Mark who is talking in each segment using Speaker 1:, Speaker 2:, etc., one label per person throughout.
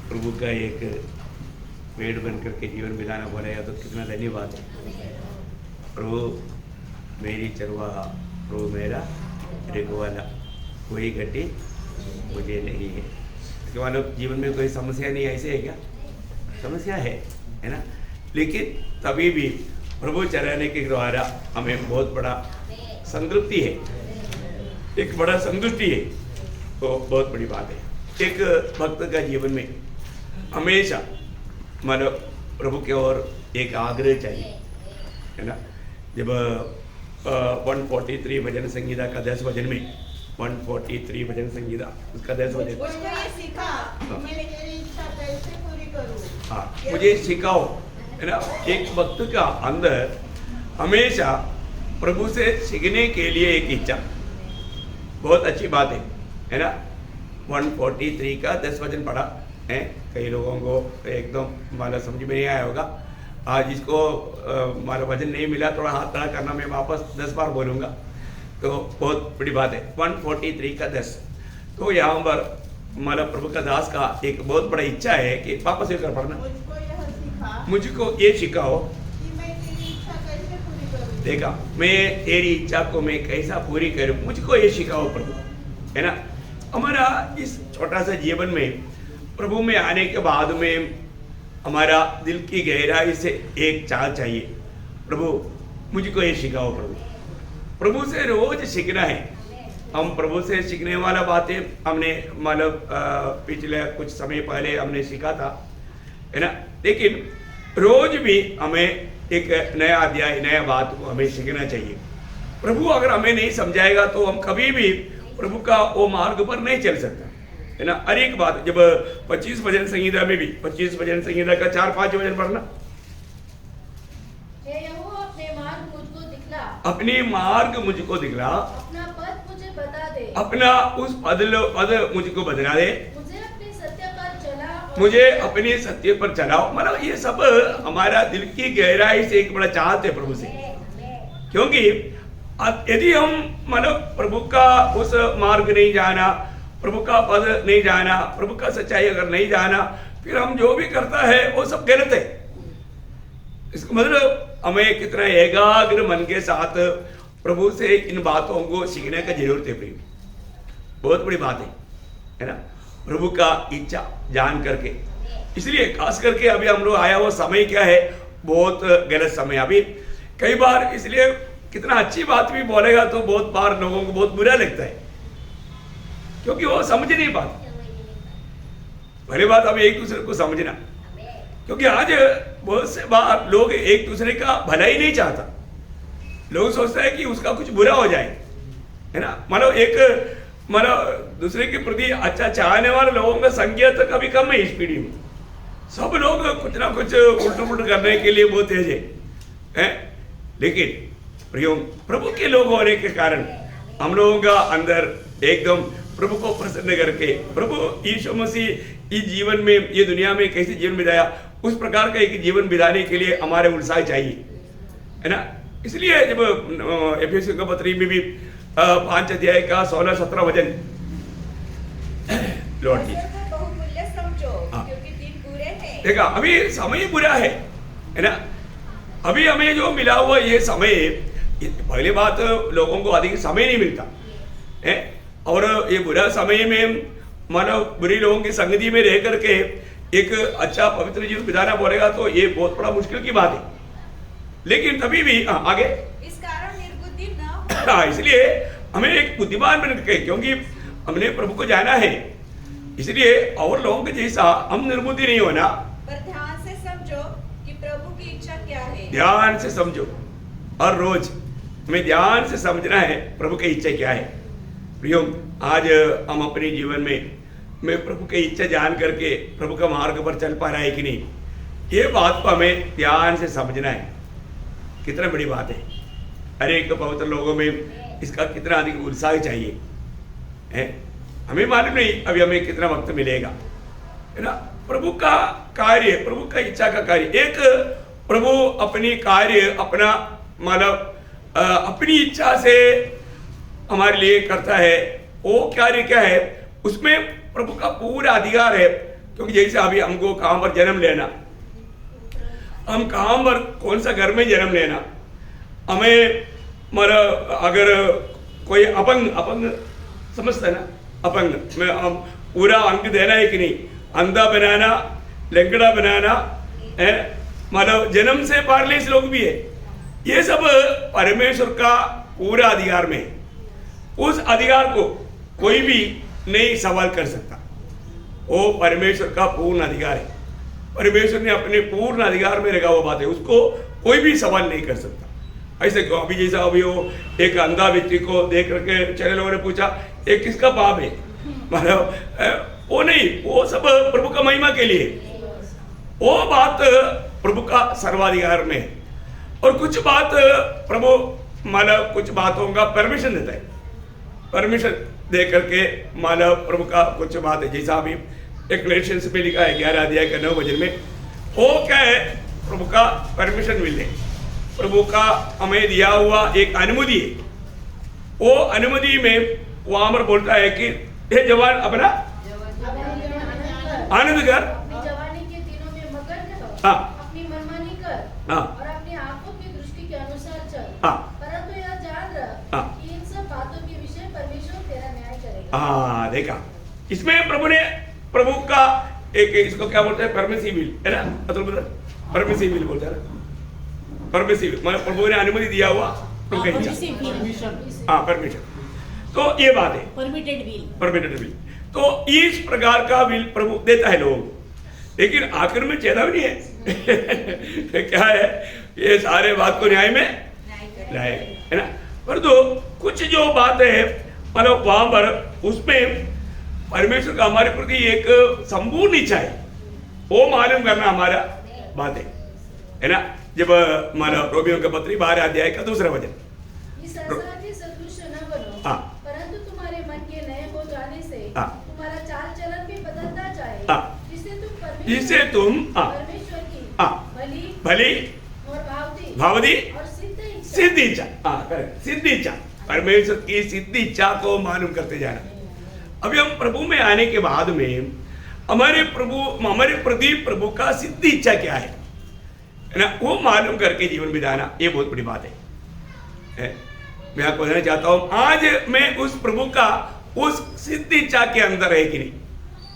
Speaker 1: प्रभु का एक पेड़ बन करके जीवन बिताना बोलेगा तो कितना धन्यवाद है। प्रभु मेरी चरवाहा, प्रभु मेरा रखवाला, कोई घटी मुझे नहीं है। इसके मतलब जीवन में कोई समस्या नहीं, ऐसे है क्या? समस्या है ना, लेकिन तभी भी प्रभु चराने के द्वारा हमें बहुत बड़ा संतृप्ति है, एक बड़ा संतुष्टि है, तो बहुत बड़ी बात है। एक भक्त का जीवन में हमेशा मतलब प्रभु की ओर एक आग्रह चाहिए, है ना। जब 143 भजन संगीता का 10 भजन में 143 भजन संगीता उसका 10 भजन, हाँ मुझे सिखाओ, है ना। एक भक्त का अंदर हमेशा प्रभु से सीखने के लिए एक इच्छा, बहुत अच्छी बात है ना। 143 का 10 वचन पढ़ा है, कई लोगों को एकदम माला समझ में नहीं आया होगा। आज इसको माला वचन नहीं मिला, थोड़ा हाथ खड़ा करना, मैं वापस 10 बार बोलूँगा, तो बहुत बड़ी बात है। 143 का 10, तो यहाँ पर माला प्रभु का दास का एक बहुत बड़ा इच्छा है कि वापस एक पढ़ना, मुझको ये सिखाओ, देखा मैं तेरी इच्छा को मैं कैसा पूरी करूं, मुझको ये सिखाओ प्रभु, है ना। हमारा इस छोटा सा जीवन में प्रभु में आने के बाद में हमारा दिल की गहराई से एक चाह चाहिए, प्रभु मुझको ये सिखाओ प्रभु। प्रभु से रोज सीखना है। हम प्रभु से सीखने वाला बातें हमने मतलब पिछले कुछ समय पहले हमने सीखा था, है ना, लेकिन रोज भी हमें एक नया अध्याय, नया बात को हमें सीखना चाहिए। प्रभु अगर हमें नहीं समझाएगा तो हम कभी भी प्रभु का वो मार्ग पर नहीं चल सकता, है ना। हर एक बात, जब 25 भजन संगीता में भी 25 भजन संगीता का 4-5 भजन पढ़ना, अपनी मार्ग मुझको दिखला,
Speaker 2: अपना पद मुझे बता दे,
Speaker 1: अपना उस पद मुझको बदला दे,
Speaker 2: मुझे
Speaker 1: मुझे
Speaker 2: अपने सत्य पर चला,
Speaker 1: अपने सत्य पर चलाओ। मतलब ये सब हमारा दिल की गहराई से एक बड़ा चाहते है प्रभु से, क्योंकि यदि हम मतलब प्रभु का उस मार्ग नहीं जाना, प्रभु का पद नहीं जाना, प्रभु का सच्चाई अगर नहीं जाना, फिर हम जो भी करता है वो सब गलत है। इसका मतलब हमें कितना एकाग्र मन के साथ प्रभु से इन बातों को सीखने का जरूरत है प्रिय, बहुत बड़ी बात है ना। प्रभु का इच्छा जान करके, इसलिए खास करके अभी हम लोग आया वो समय क्या है, बहुत गलत समय अभी कई बार, इसलिए कितना अच्छी बात भी बोलेगा तो बहुत बार लोगों को बहुत बुरा लगता है, क्योंकि वो समझ नहीं पाते। पहली बात अब एक दूसरे को समझना, क्योंकि आज बहुत से बार लोग एक दूसरे का भला ही नहीं चाहता, लोग सोचता है कि उसका कुछ बुरा हो जाए, है ना। मतलब दूसरे के प्रति अच्छा चाहने वाले लोगों का संख्या तो कभी कम है इस पीढ़ी में। सब लोग कुछ ना कुछ उल्ट पुल्ट करने के लिए बहुत तेज है, लेकिन प्रभु के लोग होने के कारण हम लोगों का अंदर एकदम प्रभु को प्रसन्न करके, प्रभु यीशु मसीह इस जीवन में, ये दुनिया में कैसे जीवन बिताया, उस प्रकार का एक जीवन बिताने के लिए हमारे उत्साह चाहिए, है ना। इसलिए जब एफएससी का पत्री में भी 5 अध्याय का 16-17 वचन लौट कीजिए। देखा अभी समय बुरा है ना। अभी हमें जो मिला हुआ ये समय, पहले बात लोगों को अधिक समय नहीं मिलता है, और ये बुरा समय में मानो बुरी लोगों की संगति में रह करके एक अच्छा पवित्र जीवन बिताना बोलेगा तो ये बहुत बड़ा मुश्किल की बात है। लेकिन तभी भी आगे
Speaker 2: इस कारण निर्बुद्धि न हो,
Speaker 1: इसलिए हमें एक बुद्धिमान बन के, क्योंकि हमने प्रभु को जाना है, इसलिए और लोगों के जैसा हम निर्बुद्धि नहीं होना।
Speaker 2: पर ध्यान से समझो कि प्रभु की इच्छा क्या है।
Speaker 1: ध्यान से समझो, हर रोज हमें ध्यान से समझना है प्रभु की इच्छा क्या है। प्रियो, आज हम अपने जीवन में प्रभु की इच्छा जान करके प्रभु का मार्ग पर चल पा रहा है कि नहीं, ये बात को हमें ध्यान से समझना है। कितना बड़ी बात है, हर एक पवित्र लोगों में इसका कितना अधिक उत्साह चाहिए है। हमें मालूम नहीं अभी हमें कितना वक्त मिलेगा, है ना। प्रभु का कार्य, प्रभु का इच्छा का कार्य, एक प्रभु अपनी कार्य अपना मतलब अपनी इच्छा से हमारे लिए करता है। वो कार्य क्या है, उसमें प्रभु का पूरा अधिकार है, क्योंकि जैसे अभी हमको कहाँ पर जन्म लेना, हम कहाँ पर कौन सा घर में जन्म लेना, हमें मतलब अगर कोई अपंग समझता है ना, अपंग में हम पूरा अंक देना है कि नहीं, अंधा बनाना, लंगड़ा बनाना है, मतलब जन्म से पैरालिसिस लोग भी है, ये सब परमेश्वर का पूरा अधिकार में है। उस अधिकार को कोई भी नहीं सवाल कर सकता, वो परमेश्वर का पूर्ण अधिकार है। परमेश्वर ने अपने पूर्ण अधिकार में रखा हुआ बात है, उसको कोई भी सवाल नहीं कर सकता। ऐसे क्यों? अभी जैसा अभी वो एक अंधा व्यक्ति को देख करके चले लोगों ने पूछा ये किसका पाप है, मतलब वो नहीं, वो सब प्रभु का महिमा के लिए, वो बात प्रभु का सर्वाधिकार में है। और कुछ बात प्रभु मतलब कुछ बातों का परमिशन देता है, परमिशन दे करके मतलब प्रभु का कुछ बात है, जैसा अभी एक रिलेशनशिप में लिखा है 11 अध्याय का 9 वचन में, वो क्या है, प्रभु का परमिशन मिलने, प्रभु का हमें दिया हुआ एक अनुमति है। वो अनुमति में वहां पर बोलता है कि हे जवान अपना आनंद कर,
Speaker 3: अपनी जवानी के दिनों में मगन रहो,
Speaker 1: हाँ,
Speaker 3: अपनी मनमानी कर,
Speaker 1: हाँ,
Speaker 3: और अपनी आंखों की दृष्टि के अनुसार चल,
Speaker 1: हाँ,
Speaker 3: परंतु यह जान रह
Speaker 1: हाँ,
Speaker 3: कि इन सब बातों के विषय परमेश्वर तेरा न्याय करेगा।
Speaker 1: हाँ देखा, इसमें प्रभु ने प्रभु का एक, इसको क्या बोलते हैं, परमिसिबल है ना, मतलब परमिसिबल बोलते हैं ना, परमिसिबल मतलब प्रभु ने अनुमति दिया हुआ प्रभु का इच्छा, हाँ परमिशन, तो ये बात है
Speaker 4: परमिटेड
Speaker 1: विल। तो इस प्रकार का विल प्रभु देता है लोगों को, लेकिन आखिर में चेतावनी है क्या है, ये सारे बात को न्याय में लाएगा, है ना। पर तो कुछ जो बात है मतलब वहां पर उसमें परमेश्वर का हमारे प्रति एक संपूर्ण इच्छा है, वो मालूम करना हमारा बात है ना। जब मानो रोमियो के पत्री 12 अध्याय का 2 वचन,
Speaker 3: इस संसार के सदृश न बनो,
Speaker 1: हाँ,
Speaker 3: परंतु तुम्हारे मन के नए हो जाने से
Speaker 1: हाँ,
Speaker 3: तुम्हारा चाल चलन भी बदलता जाए,
Speaker 1: हाँ, जिससे तुम
Speaker 3: परमेश्वर की
Speaker 1: हाँ, भली
Speaker 3: और
Speaker 1: भावदी
Speaker 3: और
Speaker 1: सिद्ध इच्छा, हाँ करेक्ट, सिद्ध इच्छा, परमेश्वर की सिद्ध इच्छा को मालूम करते जाना। अभी हम प्रभु में आने के बाद में हमारे प्रति प्रभु का सिद्ध इच्छा क्या है ना, वो मालूम करके जीवन बिताना, ये बहुत बड़ी बात है। मैं आपको बताना चाहता हूं, आज मैं उस प्रभु का उस सिद्ध इच्छा के अंदर है कि नहीं,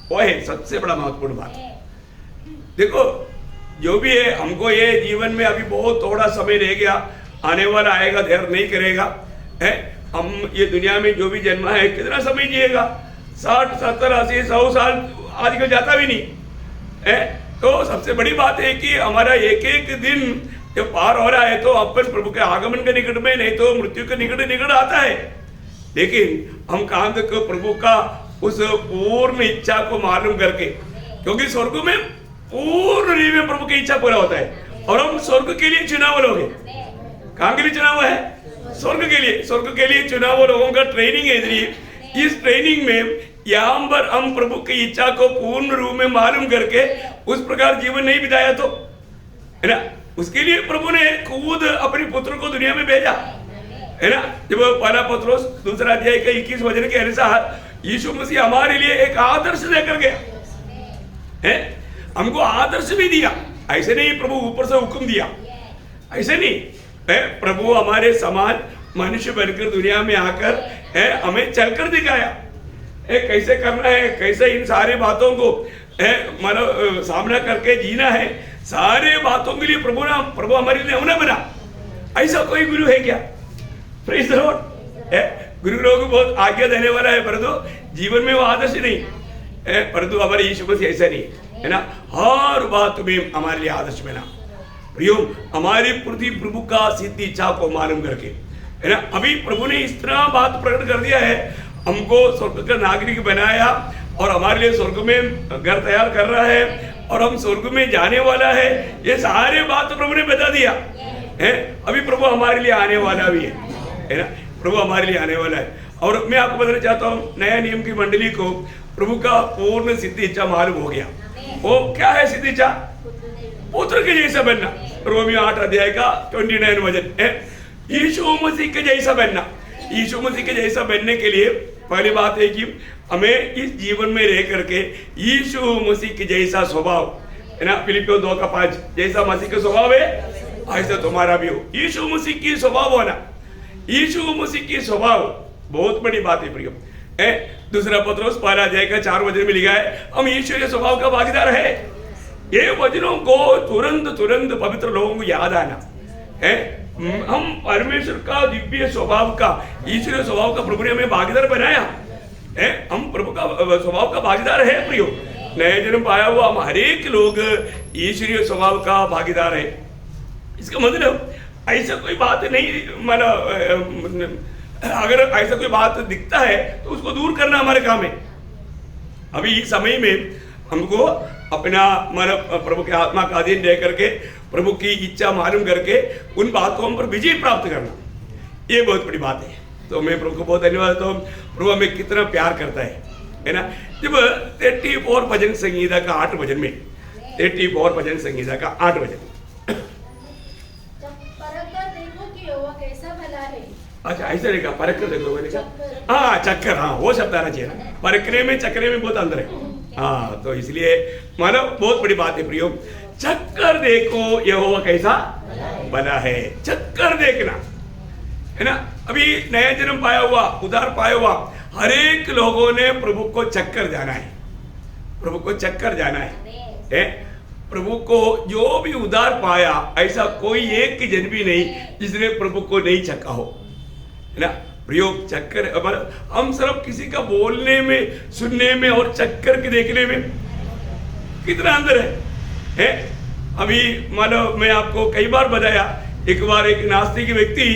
Speaker 1: वो है सबसे बड़ा महत्वपूर्ण बात। देखो जो भी है, हमको ये जीवन में अभी बहुत थोड़ा समय रह गया, आने वाला आएगा, देर नहीं करेगा है। हम ये दुनिया में जो भी जन्मा है कितना समय जिएगा, 60 70 80 100 साल आजकल जाता भी नहीं है। तो सबसे बड़ी बात है कि हमारा एक एक दिन जब पार हो रहा है तो अपन प्रभु के आगमन के निकट में, नहीं तो मृत्यु के निकट आता है। लेकिन हम कहाँ तक प्रभु का उस पूर्ण इच्छा को मालूम करके, क्योंकि स्वर्ग में पूर्ण रीति में प्रभु की इच्छा पूरा होता है, और हम स्वर्ग के लिए चुनाव लोग हैं। कहाँ के लिए चुनाव है? स्वर्ग के लिए। स्वर्ग के लिए चुनाव लोगों का ट्रेनिंग है। इसलिए इस ट्रेनिंग में यहाँ पर हम प्रभु की इच्छा को पूर्ण रूप में मालूम करके उस प्रकार जीवन नहीं बिताया तो, है ना, उसके लिए प्रभु ने खुद अपने पुत्र को दुनिया में भेजा, है ना। जब पहला पत्रोस 2 अध्याय का 21 वचन के अनुसार यीशु मसीह हमारे लिए एक आदर्श लेकर गया है, हमको आदर्श भी दिया। ऐसे नहीं प्रभु ऊपर से हुक्म दिया, ऐसे नहीं है, प्रभु हमारे समान मनुष्य बनकर दुनिया में आकर है हमें चलकर दिखाया कैसे करना है, कैसे इन सारे बातों को मानो सामना करके जीना है। सारे बातों के लिए प्रभु हमारे लिए नमूना बना। ऐसा कोई गुरु है क्या? Praise the Lord. गुरु लोग बहुत आज्ञा देने वाला है, परंतु जीवन में वो आदर्श नहीं है। परंतु हमारे यीशु मसीह ऐसा नहीं है ना, हर बात में हमारे लिए आदर्श बना। प्रियो, हमारे प्रति प्रभु का सिद्ध इच्छा को मालूम करके, है ना, अभी प्रभु ने इस तरह बात प्रकट कर दिया है, हमको स्वर्ग का नागरिक बनाया और हमारे लिए स्वर्ग में घर तैयार कर रहा है और हम स्वर्ग में जाने वाला है। ये सारे बात तो प्रभु ने बता दिया है। अभी प्रभु हमारे लिए आने वाला भी है ना, प्रभु हमारे लिए आने वाला है। और मैं आपको बताना चाहता हूँ, नया नियम की मंडली को प्रभु का पूर्ण सिद्ध इच्छा मालूम हो गया। वो क्या है सिद्ध इच्छा? पुत्र के जैसा बनना। रोमियो 8 अध्याय का 29 वचन है, यीशु मसीह के जैसा बनना। यीशु मसीह के जैसा बनने के लिए पहली बात है कि हमें इस जीवन में रह करके यीशु मसीह के जैसा स्वभाव, है ना, फिलिपियों 2:5, जैसा मसीह का स्वभाव है ऐसा तुम्हारा भी हो। यीशु मसीह की स्वभाव होना, यीशु मसीह की स्वभाव बहुत बड़ी बात है प्रियो। दूसरा पत्रोस 1:4 में लिखा है, हम यीशु के स्वभाव का भागीदार है। ये वचनों को तुरंत पवित्र लोगों को याद आना है। हम परमेश्वर का दिव्य स्वभाव का, ईश्वरीय स्वभाव का प्रभु ने हमें भागीदार बनाया है। हम प्रभु का स्वभाव का भागीदार है प्रियो। नए जन्म पाया हुआ हम हर एक लोग ईश्वरीय स्वभाव का भागीदार है। इसका मतलब ऐसा कोई बात नहीं, मतलब अगर ऐसा कोई बात दिखता है तो उसको दूर करना हमारे काम है। अभी इस समय में हमको अपना मतलब प्रभु के आत्मा का अधीन रह करके प्रभु की इच्छा मालूम करके उन बातों पर विजय प्राप्त करना, ये बहुत बड़ी बात है। तो मैं प्रभु को बहुत धन्यवाद देता हूँ। प्रभु हमें कितना प्यार करता है ना। जब 34 भजन संगीता का 8 भजन में, 34 भजन संगीता का 8 भजन,
Speaker 3: परखकर देखो कि यहोवा कैसा भला है।
Speaker 1: अच्छा ऐसा रहेगा, परख कर देखो मैंने कहा, हाँ चक्कर, हाँ वो शब्द आना चाहिए ना। परखने में चक्करे में बहुत अंतर है। हाँ तो इसलिए मानो बहुत बड़ी बात है प्रियो, चक्कर देखो यहोवा कैसा भला है। चक्कर देखना, है ना। अभी नया जन्म पाया हुआ, उद्धार पाया हुआ हर एक लोगों ने प्रभु को चक्कर जाना है, प्रभु को चक्कर जाना है। प्रभु को जो भी उद्धार पाया, ऐसा कोई एक की जन भी नहीं जिसने प्रभु को नहीं चक्का हो, है ना। प्रयोग चक्कर, हम सिर्फ किसी का बोलने में, सुनने में और चक्कर के देखने में कितना अंतर है। अभी मतलब मैं आपको कई बार बताया, एक बार एक नास्तिक व्यक्ति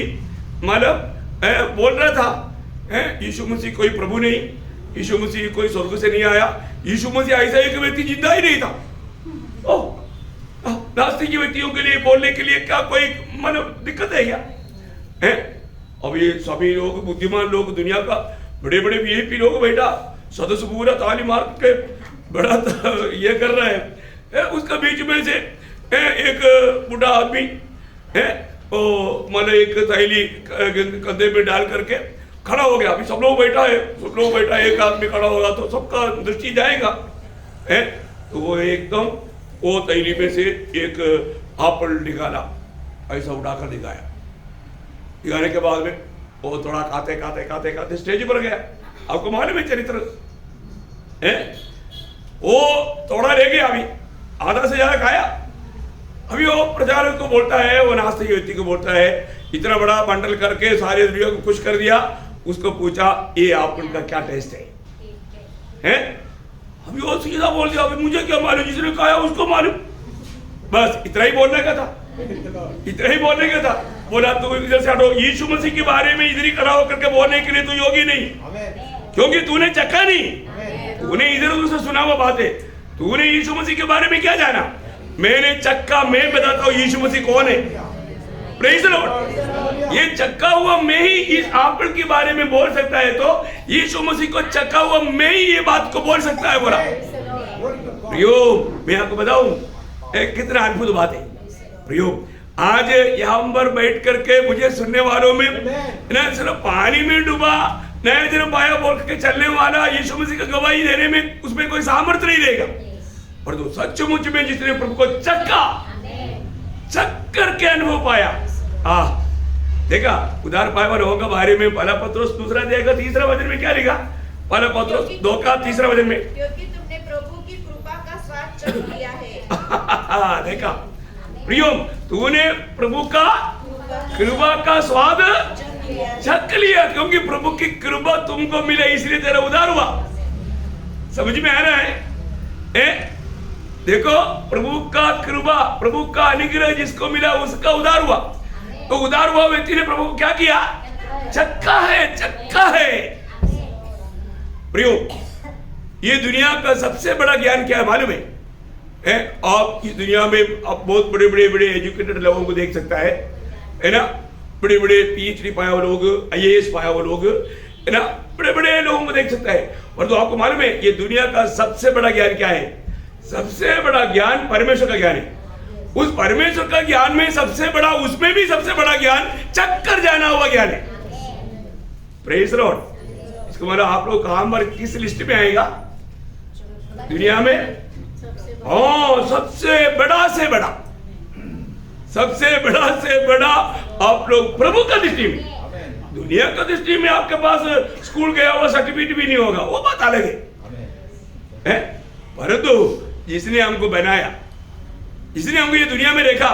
Speaker 1: मतलब बोल रहा था यीशु मसीह कोई प्रभु नहीं, यीशु मसीह कोई स्वर्ग से नहीं आया, यीशु मसीह ऐसा एक व्यक्ति जिंदा ही नहीं था। नास्तिक व्यक्तियों के लिए बोलने के लिए क्या कोई मतलब दिक्कत है क्या? अभी सभी लोग, बुद्धिमान लोग, दुनिया का बड़े बड़े वीआईपी लोग बैठा सदस्य पूरा ताली मार के बड़ा ये कर रहा है। उसका बीच में से एक बूढ़ा आदमी है, वो मतलब एक थैली कंधे में डाल करके खड़ा हो गया। अभी सब लोग बैठा है, सब लोग बैठा है, एक आदमी खड़ा होगा तो सबका दृष्टि जाएगा। तो वो एकदम वो थैली में से एक एप्पल निकाला, ऐसा उठाकर दिखाया। दिखाने के बाद में वो थोड़ा खाते खाते खाते खाते स्टेज पर गया। आपको मालूम है चरित्र है, वो थोड़ा रह गया, अभी आधा से ज्यादा खाया। अभी वो प्रचारक को बोलता है, वो नास्तिक व्यक्ति को बोलता है, इतना बड़ा बंडल करके सारे दुनिया को खुश कर दिया। उसको पूछा ये एप्पल का क्या टेस्ट है? अभी वो सीधा बोल दिया, अभी मुझे क्या मालूम, जिसने खाया उसको मालूम। बस इतना ही बोलने का था, इतना ही बोलने का था। बोला तो इधर से हटो, यीशु मसीह के बारे में इधर ही खड़ा होकर के बोलने के लिए तो योगी नहीं, क्योंकि तूने चक्का नहीं, तूने इधर उधर से सुना हुआ बात है। तूने यीशु मसीह के बारे में क्या जाना? मैंने चक्का, मैं बताता हूँ यीशु मसीह कौन है। Praise the Lord. ये चक्का हुआ मैं ही इस एप्पल के बारे में बोल सकता है, तो यीशु मसीह को चक्का हुआ मैं ही ये बात को बोल सकता है। बोला प्रियो, मैं आपको बताऊं कितना अद्भुत बात है प्रियो। आज यहाँ पर बैठ करके मुझे सुनने वालों में ना सिर्फ पानी में डूबा नया जन्म पाया बोल के चलने वाला यीशु मसीह का गवाही देने में उसमें कोई सामर्थ्य नहीं रहेगा, पर तो सचमुच में जिसने प्रभु को चक्कर के अनुभव पाया, देखा उधार पाए वाले लोगों के बारे में पहला पत्रोस 2 अध्याय 3 वचन में क्या लिखा? पहला पत्रोस 2:3 वचन में,
Speaker 2: क्योंकि तुमने प्रभु की कृपा का स्वाद चख लिया है।
Speaker 1: देखा प्रियो, तूने प्रभु का कृपा का स्वाद चख लिया, क्योंकि प्रभु की कृपा तुमको मिले इसलिए तेरा उद्धार हुआ। समझ में आ रहा है? देखो प्रभु का कृपा, प्रभु का अनुग्रह जिसको मिला उसका उद्धार हुआ। तो उद्धार हुआ व्यक्ति ने प्रभु को क्या किया? चक्का है, चक्का है। प्रियो, ये दुनिया का सबसे बड़ा ज्ञान क्या है मालूम है? आप इस दुनिया में आप बहुत बड़े बड़े बड़े एजुकेटेड लोगों को देख सकता है ना, बड़े बड़े PhD पाया हुए लोग, IAS पाया हुए लोग, है ना, बड़े बड़े लोगों को देख सकता है। और तो आपको मालूम है ये दुनिया का सबसे बड़ा ज्ञान क्या है? सबसे बड़ा ज्ञान परमेश्वर का ज्ञान है। उस परमेश्वर का ज्ञान में सबसे बड़ा, उसमें भी सबसे बड़ा ज्ञान चक्कर जाना हुआ ज्ञान है। Praise the Lord. इसका मतलब आप लोग कहाँ पर किस लिस्ट में आएगा दुनिया में?
Speaker 3: सबसे बड़ा।
Speaker 1: हाँ, सबसे बड़ा से बड़ा, सबसे बड़ा से बड़ा आप लोग प्रभु का दृष्टि में। दुनिया का दृष्टि में आपके पास स्कूल गया हुआ सर्टिफिकेट भी नहीं होगा, वो बात अलग है। परंतु जिसने हमको बनाया, जिसने हमको ये दुनिया में देखा,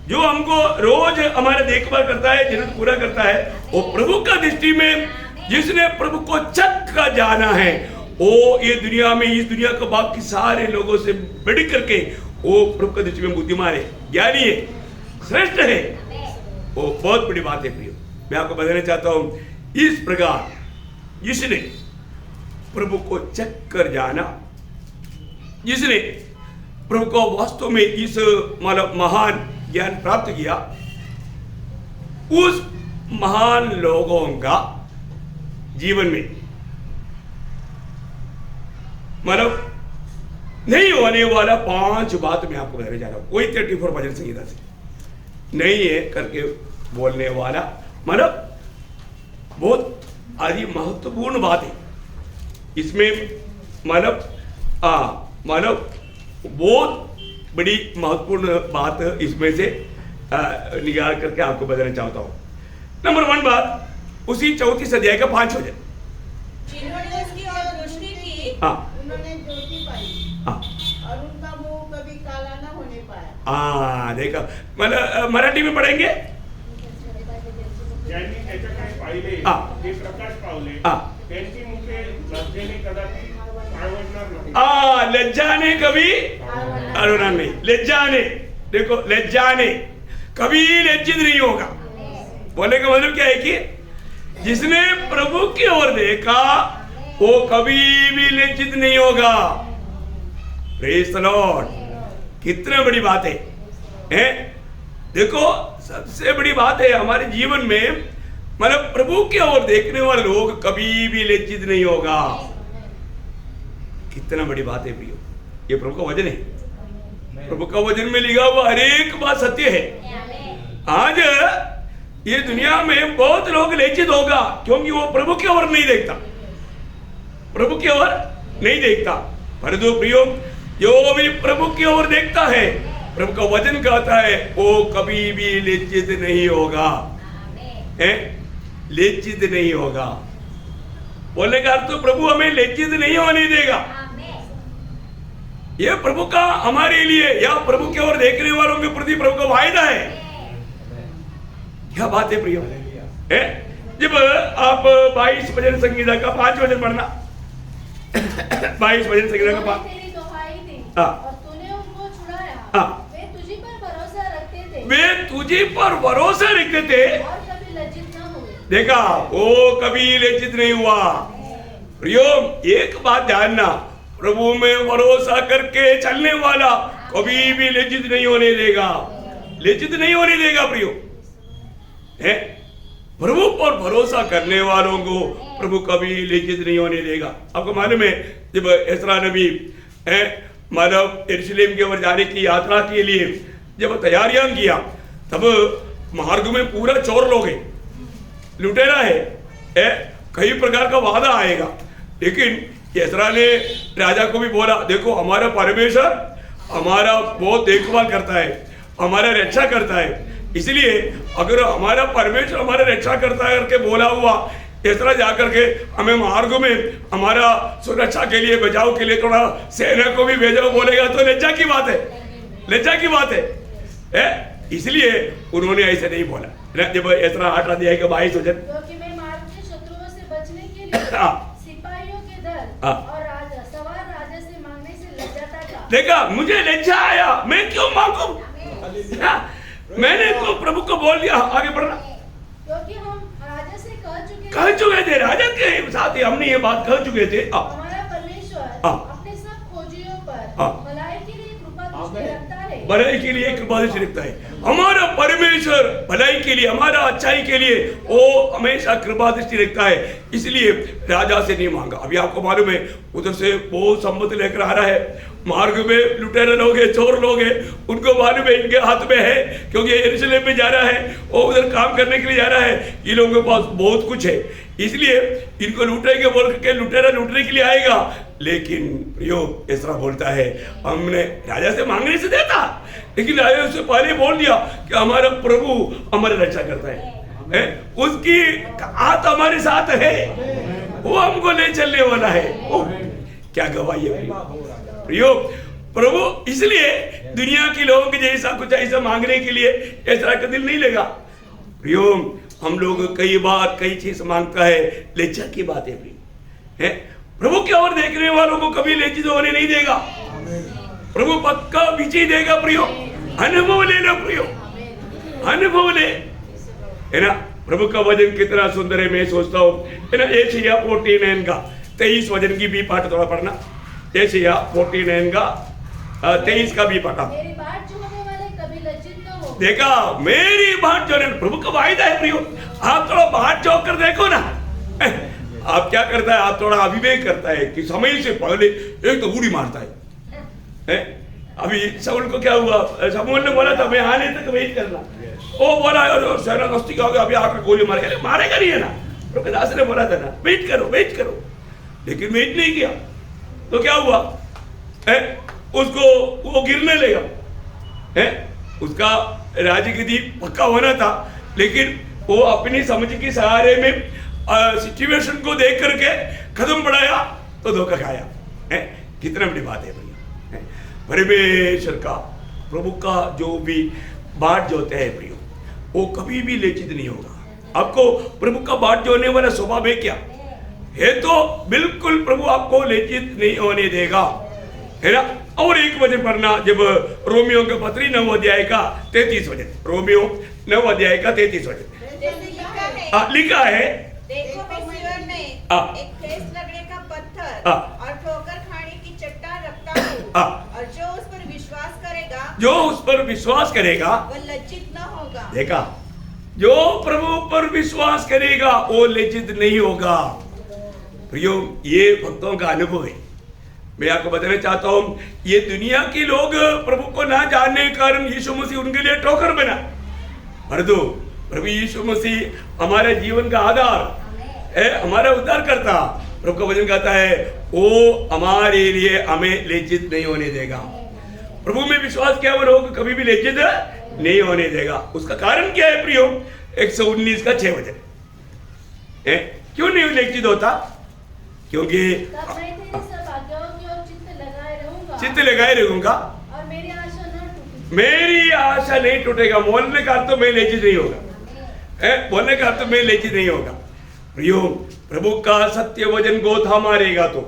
Speaker 1: जो हमको रोज हमारा देखभाल करता है, जरूरत पूरा करता है, वो प्रभु का दृष्टि में जिसने प्रभु को चख कर जाना है, वो ये दुनिया में, इस दुनिया को बाकी सारे लोगों से बढ़ करके वो प्रभु का दृष्टि में बुद्धिमान है, ज्ञानी है, श्रेष्ठ है। वो बहुत बड़ी बात है प्रियो। मैं आपको बताना चाहता हूं, इस प्रकार जिसने प्रभु को चख कर जाना, जिसने प्रभु को वास्तव में इस मतलब महान ज्ञान प्राप्त किया, उस महान लोगों का जीवन में मतलब नहीं होने वाला 5 बात मैं आपको बताने जा रहा हूं। कोई 34 भजन संहिता से नहीं है करके बोलने वाला, मतलब बहुत आदि महत्वपूर्ण बात है इसमें, मतलब बहुत बड़ी महत्वपूर्ण बात इसमें से निकाल करके आपको बताना चाहता हूं। नंबर 1 बात, उसी 34 अध्याय का 5 वचन,
Speaker 2: जिन्होंने उसकी ओर दृष्टि की,
Speaker 4: उन्होंने ज्योति पाई और उनका मुंह कभी काला न होने पाया।
Speaker 1: देखा, मतलब मराठी में पढ़ेंगे।
Speaker 5: ज्यांनी त्याच्याकडे पाहिले ते प्रकाश पावले, त्यांची मुखे लज्जेने कदापि काळवडणार नाही।
Speaker 1: लज्जाने कभी अरुणा नहीं, लज्जाने, देखो लज्जाने कभी लज्जित नहीं होगा। बोलने का मतलब क्या है कि जिसने प्रभु की ओर देखा वो कभी भी लज्जित नहीं होगा। प्रेज़ द लॉर्ड, कितना बड़ी बात है? देखो सबसे बड़ी बात है हमारे जीवन में, मतलब प्रभु की ओर देखने वाले लोग कभी भी लज्जित नहीं होगा। कितना बड़ी बात है प्रियो, ये प्रभु का वचन है। प्रभु का वचन में लिखा हुआ हर एक बात सत्य है। आज ये दुनिया में बहुत लोग लज्जित होगा क्योंकि वो प्रभु की ओर नहीं देखता, प्रभु की ओर नहीं देखता। परंतु प्रियो, जो भी प्रभु की ओर देखता है, प्रभु का वचन कहता है वो कभी भी लज्जित नहीं होगा, लज्जित नहीं होगा। बोलने का अर्थ तो प्रभु हमें लज्जित नहीं होने देगा। यह प्रभु का हमारे लिए या प्रभु की ओर देखने वालों के प्रति प्रभु का वायदा है। क्या बात है प्रियो? जब आप 22 भजन संगीता का 5 वचन पढ़ना, 22 भजन संगीता का 5,
Speaker 3: तेरी दुहाई दी
Speaker 1: हाँ।
Speaker 3: और तूने उनको छुड़ाया,
Speaker 1: हाँ।
Speaker 3: वे तुझी पर भरोसा रखते थे,
Speaker 1: वे तुझे पर भरोसा रखते थे
Speaker 3: और कभी लज्जित न हुए।
Speaker 1: देखा, वो कभी लज्जित नहीं हुआ। प्रियो, एक बात जानना, प्रभु में भरोसा करके चलने वाला कभी भी लज्जित नहीं होने देगा, लज्जित नहीं होने देगा प्रियो। प्रभु पर भरोसा करने वालों को प्रभु कभी लज्जित नहीं होने देगा। आपको मालूम है, जब एसरा नबी मानव यरूशलेम की ओर जाने की यात्रा के लिए जब तैयारियां किया, तब मार्ग में पूरा चोर लोग है, लुटेरा है, कई प्रकार का वादा आएगा। लेकिन एसरा ने राजा को भी बोला, देखो हमारा परमेश्वर हमारा बहुत देखभाल करता है, हमारा रक्षा करता है, इसलिए अगर हमारा परमेश्वर हमारा रक्षा करता है करके बोला हुआ, एसरा जाकर के हमें मार्ग में हमारा सुरक्षा के लिए, बचाव के लिए थोड़ा सेना को भी भेजो बोलेगा तो लज्जा की बात है, लज्जा की बात है। इसलिए उन्होंने ऐसे नहीं बोला। जब एसरा 8 अध्याय का 22 वचन,
Speaker 3: क्योंकि मैं मार्ग के शत्रुओं से बचने के लिए सिपाहियों के दल और राजा सवार राजा से मांगने से लज्जाता था।
Speaker 1: देखा, मुझे लज्जा आया, मैं क्यों मांगू? मैंने तो प्रभु को बोल दिया। आगे बढ़ना,
Speaker 3: क्योंकि हम राजा से
Speaker 1: कह चुके थे, राजा के साथ ही हमने ये बात कह चुके थे।
Speaker 3: हमारा परमेश्वर अपने सब खोजियों पर भलाई के लिए कृपा दृष्टि रखता है।
Speaker 1: भलाई के लिए कृपा दृष्टि रखता है। हमारा परमेश्वर भलाई के लिए, हमारा अच्छाई के लिए वो हमेशा कृपा दृष्टि रखता है। इसलिए राजा से नहीं मांगा। अभी आपको मालूम है उधर से बहुत संपत्ति लेकर आ रहा है, मार्ग में लुटेरे लोग हैं, चोर लोग हैं, उनको मालूम है इनके हाथ में है, क्योंकि यरूशलेम में जा रहा है, वो उधर काम करने के लिए जा रहा है, इन लोगों के पास बहुत कुछ है, इसलिए इनको लूटेंगे बोल के लुटेरा लूटने के लिए आएगा। लेकिन यो ऐसा बोलता है हमने राजा से मांगने से देता, लेकिन राजा उससे पहले बोल दिया कि हमारा प्रभु हमारी रक्षा करता है, उसकी हाथ हमारे साथ है, वो हमको ले चलने वाला है। ओ, क्या गवाही है प्रियो प्रभु। इसलिए दुनिया के लोगों के जैसा कुछ ऐसा मांगने के लिए ऐसा का दिल नहीं लगा प्रियो। हम लोग कई बार कई चीज मांगता है, लज्जा की बात है प्रभु की ओर देखने वालों को कभी लज्जित होने नहीं देगा। प्रभु पक्का विजय देगा प्रियो। अनुभव लेना प्रियो, अनुभव ले, है ना। प्रभु का वचन कितना सुंदर है, मैं सोचता हूँ, है ना। यशायाह 49 का 23 वचन की भी पाठ थोड़ा पढ़ना। यशायाह 49 का 23 का भी पाठा।
Speaker 3: मेरी बाट जोड़ने वाले कभी लज्जित न हो।
Speaker 1: देखा, मेरी बाट जोड़ने, प्रभु का वायदा है प्रियो। आप थोड़ा बाट जोड़ कर देखो ना, आप क्या करता है, आप थोड़ा अविवेक करता है कि समय से पहले एक तो उड़ी मारता है। अभी शाऊल को क्या हुआ, शमूएल ने बोला था मैं आने तक वेट करना, वो बोला सेना नस्ती का हो गया, अभी आकर गोली मारेगा, अरे मारेगा नहीं है ना। प्रभु दास ने बोला था ना वेट करो वेट करो, लेकिन वेट नहीं किया तो क्या हुआ, उसको वो गिरने लगा। उसका राजगद्दी पक्का होना था, लेकिन वो अपनी समझ के सहारे में सिचुएशन को देख करके कदम बढ़ाया तो धोखा खाया। कितना बड़ी बात है भैया। परमेश्वर का, प्रभु का जो भी बाट जोते हैं प्रियो, वो कभी भी लज्जित नहीं होगा। आपको प्रभु का बाट जोने वाला स्वभाव है क्या है, तो बिल्कुल प्रभु आपको लज्जित नहीं होने देगा, है ना। और एक वचन पढ़ना, जब रोमियो के पत्री 9 अध्याय का 33 वचन, रोमियो 9 अध्याय का 33 वचन लिखा है,
Speaker 2: देखो परमेश्वर ने एक ठेस लगने का पत्थर और ठोकर खाने की चट्टान रखता हूँ, और जो उस पर विश्वास करेगा वह लज्जित न होगा।
Speaker 1: देखा, जो प्रभु पर विश्वास करेगा वो लज्जित नहीं होगा। प्रियो, ये भक्तों का अनुभव है। मैं आपको बताना चाहता हूं, ये दुनिया के लोग प्रभु को ना जानने के कारण यीशु मसीह उनके लिए ठोकर बना, परंतु प्रभु यीशु मसीह हमारे जीवन का आधार है, हमारा उद्धार करता। प्रभु का वचन कहता है वो हमारे लिए हमें लज्जित नहीं होने देगा। प्रभु में विश्वास किया वो लोग कभी भी लज्जित नहीं होने देगा। उसका कारण क्या है प्रियो, 119 का 6 वचन। क्यों नहीं लज्जित होता, क्योंकि चित्त लगाए रहूंगा
Speaker 3: और मेरी आशा न टूटेगी।
Speaker 1: मेरी आशा नहीं टूटेगा। बोलने का अर्थ मैं लज्जित नहीं होगा, बोलने का अर्थ मैं लज्जित नहीं होगा। प्रियो, प्रभु का सत्य वचन को थामा रहेगा तो,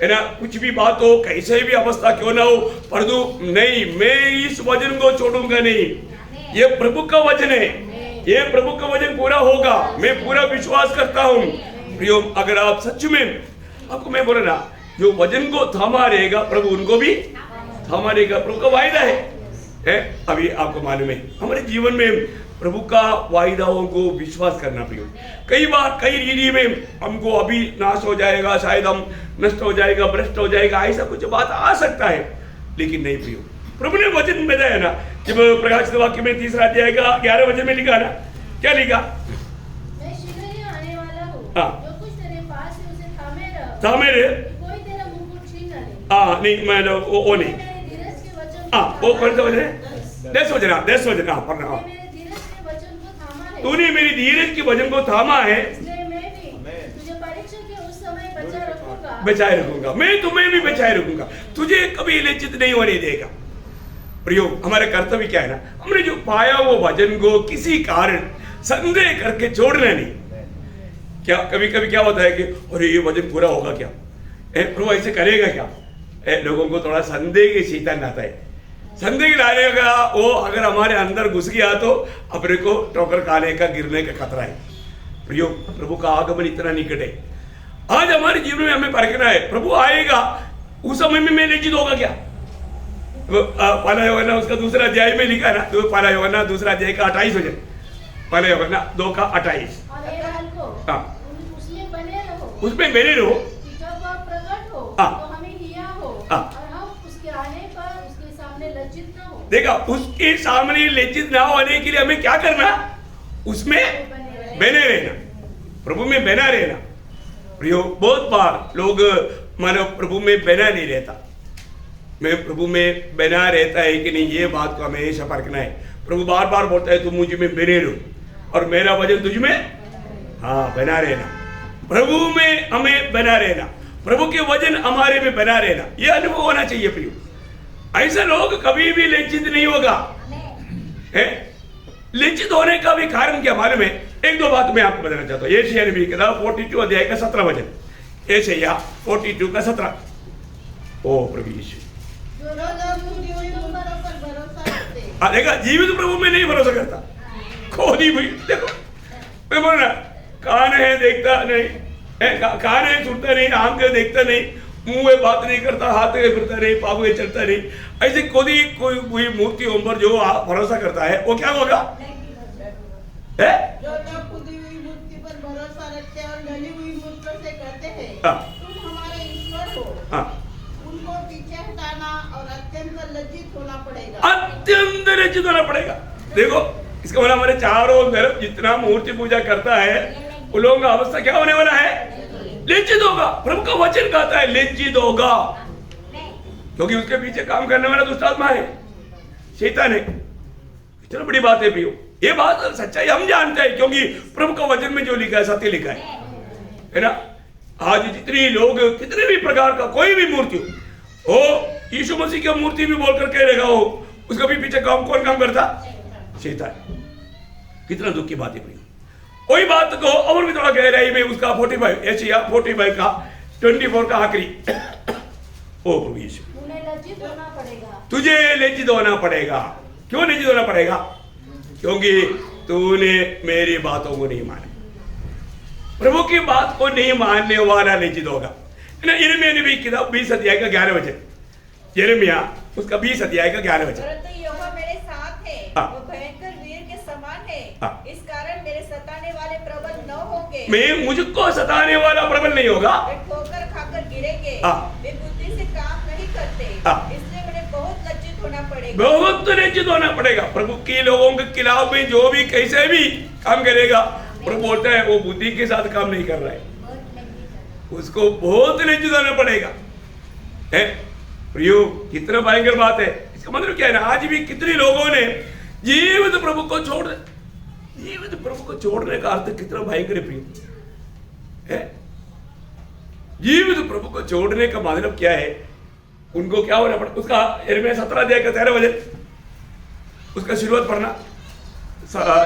Speaker 1: है ना, कुछ भी बात हो, कैसे भी अवस्था क्यों ना हो, परंतु नहीं, मैं इस वचन को छोड़ूंगा नहीं। ये प्रभु का वचन है, ये प्रभु का वचन पूरा होगा, मैं पूरा विश्वास करता हूँ। प्रियो, अगर आप सच में, आपको मैं बोला ना, जो वचन को थामा रहेगा प्रभु उनको भी थामा रहेगा। प्रभु का वायदा है। अभी आपको मालूम है हमारे जीवन में प्रभु का वायदाओं को विश्वास करना प्रियो। कई बार कई रीति में हमको अभी नाश हो जाएगा, शायद हम नष्ट हो जाएगा, भ्रष्ट हो जाएगा, ऐसा कुछ बात आ सकता है, लेकिन नहीं प्रियो। प्रभु ने वचन में दिया ना, जब प्रकाशित वाक्य में 3 अध्याय का 11 वचन में लिखा ना, क्या लिखा,
Speaker 3: मैं शीघ्र ही आने वाला हूँ, जो कुछ तेरे पास है उसे थामे रह, कोई तेरा मुकुट छीन न ले।
Speaker 1: नहीं, मैं वो नहीं,
Speaker 3: धीरज के वचन
Speaker 1: वो कौन सा वचन है, 10 वचन पढ़ना। तूने मेरी धीरज के वचन को थामा है,
Speaker 3: इसलिए मैं भी तुझे परीक्षा के उस समय
Speaker 1: बचाए रखूंगा, मैं तुम्हें भी बचाए रखूंगा, तुझे कभी लज्जित नहीं होने देगा। प्रियो, हमारा कर्तव्य क्या है ना, हमने जो पाया वो वचन को किसी कारण संदेह करके छोड़ना नहीं। क्या कभी कभी क्या होता है कि अरे ये वचन पूरा होगा क्या, प्रभु ऐसे करेगा क्या, लोगों को थोड़ा संदेह की शैतान आता है। संदेह लाने का वो अगर हमारे अंदर घुस गया तो अपने को ठोकर खाने का, गिरने का खतरा है। प्रियो, प्रभु का आगमन इतना निकट है। आज हमारे जीवन में हमें परखना है, प्रभु आएगा उस समय में मैं लज्जित होगा क्या, पहला यूहन्ना उसका दूसरा अध्याय में लिखा है ना, तो पहला यूहन्ना दूसरा अध्याय का 28 वचन, पहला यूहन्ना 2 का 28।
Speaker 3: और हे बालकों,
Speaker 1: हाँ।
Speaker 3: उसमें बने रहो,
Speaker 1: उसमें बने रहो
Speaker 3: कि जब वह प्रकट हो
Speaker 1: हाँ।
Speaker 3: तो हमें हिया हो,
Speaker 1: हाँ।
Speaker 3: और हम उसके आने पर उसके सामने लज्जित न हो।
Speaker 1: देखा, उसके सामने लज्जित ना होने के लिए हमें क्या करना, उसमें बने रहना, प्रभु में बना रहना। प्रियो, बहुत बार लोग मानो प्रभु में बना नहीं रहता, मैं प्रभु में बना रहता है कि नहीं, ये बात को हमेशा परखना है। प्रभु बार बार बोलता है तुम मुझ में बने रहो और मेरा वचन तुझ में, हाँ, बना रहना। प्रभु में हमें बना रहना, प्रभु के वचन हमारे में बना रहना, ये अनुभव होना चाहिए प्रियो। ऐसा लोग कभी भी लज्जित नहीं होगा। लज्जित होने का भी कारण क्या मालूम है? एक दो बात मैं आपको बताना चाहता हूँ। यशायाह नबी की किताब 42 अध्याय का 17 वचन, यशायाह 42 का 17। ओ प्रभु यीशु,
Speaker 4: जो लोग जीवित पर भरोसा रखते हैं,
Speaker 1: देखा, जीवित प्रभु में नहीं भरोसा करता, खोदी हुई। देखो मैं बोल रहा, कान है देखता नहीं, कान है सुनता नहीं, आंख है देखता नहीं, मुंह में बात नहीं करता, हाथ में फिरता नहीं, पाँव में चलता नहीं, ऐसे कोई कोई मूर्तियों पर जो भरोसा करता है वो क्या होगा?
Speaker 4: जो लोग खुदी हुई मूर्ति पर भरोसा रखते हैं और ढली हुई मूर्तियों से कहते हैं तुम हमारे ईश्वर हो, उनको पीछे हटाना और अत्यंत लज्जित होना पड़ेगा,
Speaker 1: अत्यंत लज्जित होना पड़ेगा। देखो, इसका मतलब हमारे चारों तरफ जितना मूर्ति पूजा करता है उन लोगों का अवस्था क्या होने वाला है? लज्जित होगा। प्रभु का वचन कहता है लज्जित होगा, क्योंकि उसके पीछे काम करने वाला दुष्ट आत्मा है, शैतान है। इतना बड़ी बात है प्रियो, ये बात सच्चाई हम जानते हैं, क्योंकि प्रभु का वचन में जो लिखा है सत्य लिखा है ना। आज जितने लोग कितने भी प्रकार का कोई भी मूर्ति हो, यीशु मसीह की मूर्ति भी बोल कर कह रहेगा हो, उसका भी पीछे काम कौन काम करता? शैतान। कितना दुख की बात है प्रियो। वही बात को और भी थोड़ा गहराई में उसका 45 यशायाह 45 का 24 का आखिरी। ओ प्रभु यीशु,
Speaker 3: उन्हें लज्जित होना पड़ेगा,
Speaker 1: तुझे लज्जित होना पड़ेगा। क्यों लज्जित होना पड़ेगा? क्योंकि तूने मेरी बातों को नहीं माना। प्रभु की बात को नहीं मानने वाला लज्जित होगा। यिर्मयाह नबी की किताब 20 अध्याय का 11 वचन, यिर्मयाह उसका 20 अध्याय का 11 वचन।
Speaker 2: परंतु यहोवा मेरे साथ है, वो भयंकर वीर के समान है, इस कारण मेरे सताने वाले प्रबल न होंगे।
Speaker 1: मैं मुझको सताने वाला प्रबल नहीं होगा।
Speaker 2: वे ठोकर खाकर गिरेंगे, वे बुद्धि से काम नहीं करते, इसलिए उन्हें बहुत लज्जित होना पड़ेगा।
Speaker 1: बहुत लज्जित होना पड़ेगा। प्रभु के लोगों के खिलाफ में जो भी कैसे भी काम करेगा, प्रभु बोलता है वो बुद्धि के साथ काम नहीं कर रहा है, उसको बहुत लज्जित होना पड़ेगा। प्रियो, कितना भयंकर बात है। इसका मतलब क्या है ना, आज भी कितने लोगों ने जीवित प्रभु को छोड़, जीवित प्रभु को छोड़ने का अर्थ कितना भयंकर है प्रियो। जीवित प्रभु को छोड़ने का मतलब क्या है? उनको क्या होना पड़ा? उसका यिर्मयाह 17 अध्याय का 13 वचन, उसका शुरुआत पढ़ना।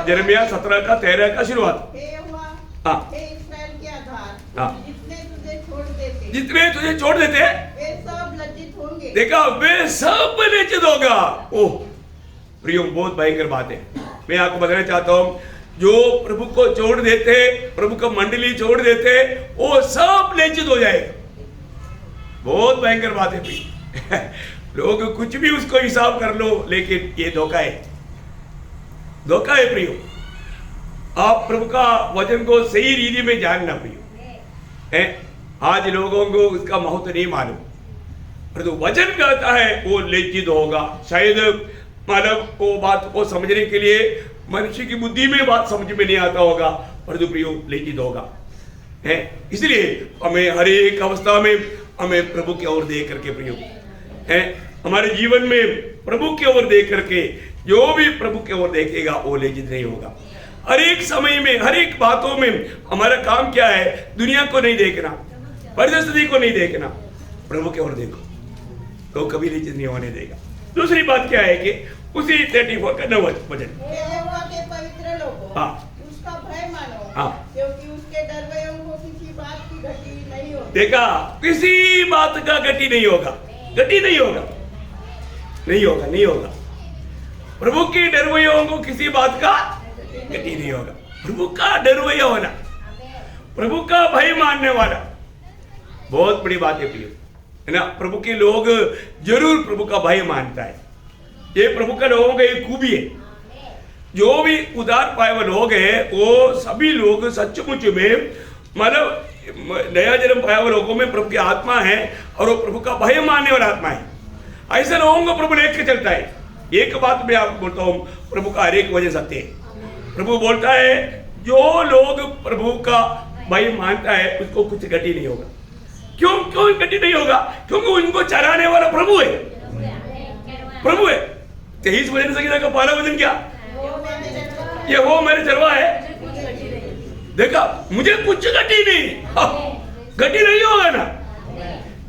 Speaker 1: यिर्मयाह 17 का 13 का शुरुआत।
Speaker 4: हे यहोवा, हे इस्राएल के आधार,
Speaker 1: जितने तुझे छोड़ देते
Speaker 4: वे सब लज्जित होंगे।
Speaker 1: देखा, वे सब लज्जित होगा। ओह प्रियो, बहुत भयंकर बात है। मैं आपको बताना चाहता हूं, जो प्रभु को छोड़ देते, प्रभु का मंडली छोड़ देते, वो सब लज्जित हो जाएगा। बहुत भयंकर बात है प्रियो। लोग कुछ भी उसको हिसाब कर लो, लेकिन ये धोखा है, धोखा है प्रियो। आप प्रभु का वचन को सही रीति में जानना प्रियो है। आज लोगों को उसका महत्व नहीं मालूम, परंतु वचन कहता है वो लज्जित होगा। शायद मानव को बात को समझने के लिए मनुष्य की बुद्धि में बात समझ में नहीं आता होगा, परंतु प्रियो लज्जित होगा है। इसलिए हमें हर एक अवस्था में हमें प्रभु की ओर देख करके प्रियो है, हमारे जीवन में प्रभु की ओर देख करके जो भी प्रभु की ओर देखेगा वो लज्जित नहीं होगा। हर एक समय में, हर एक बातों में हमारा काम क्या है? दुनिया को नहीं देखना, परिस्थिति को नहीं देखना, प्रभु की ओर देखो, तो कभी लज्जित नहीं होने देगा। दूसरी बात क्या है कि उसी 34 का 9 वचन,
Speaker 4: यहोवा के पवित्र लोगों, उसका भय मानो, क्योंकि उसके डरवैयों को किसी बात की घटी नहीं होगी। देखा,
Speaker 1: किसी बात का घटी नहीं होगा, घटी नहीं होगा, नहीं होगा, नहीं होगा। प्रभु के डरवैयों को किसी बात का घटी नहीं होगा। प्रभु का डरवैया होना, प्रभु का भय मानने वाला, बहुत बड़ी बात है प्रियो। है ना, प्रभु के लोग जरूर प्रभु का भय मानता है। ये प्रभु के लोगों का एक खूबी है। जो भी उदार पाए हुए लोग हैं वो सभी लोग सचमुच में मतलब नया जन्म पाए हुए लोगों में प्रभु की आत्मा है और वो प्रभु का भय मानने वाला आत्मा है। ऐसे लोगों को प्रभु लेकर चलता है। एक बात मैं आपको बोलता हूँ, प्रभु का हर एक वजह सत्य है। प्रभु बोलता है जो लोग प्रभु का भय मानता है उसको कुछ गति नहीं होगा। क्यों गति नहीं होगा? क्योंकि उनको चराने वाला प्रभु है। प्रभु है। 23 वचन संहिता का पहला वचन क्या? ये वो मेरे चरवा है। देखा, मुझे कुछ गति नहीं, गति नहीं होगा ना,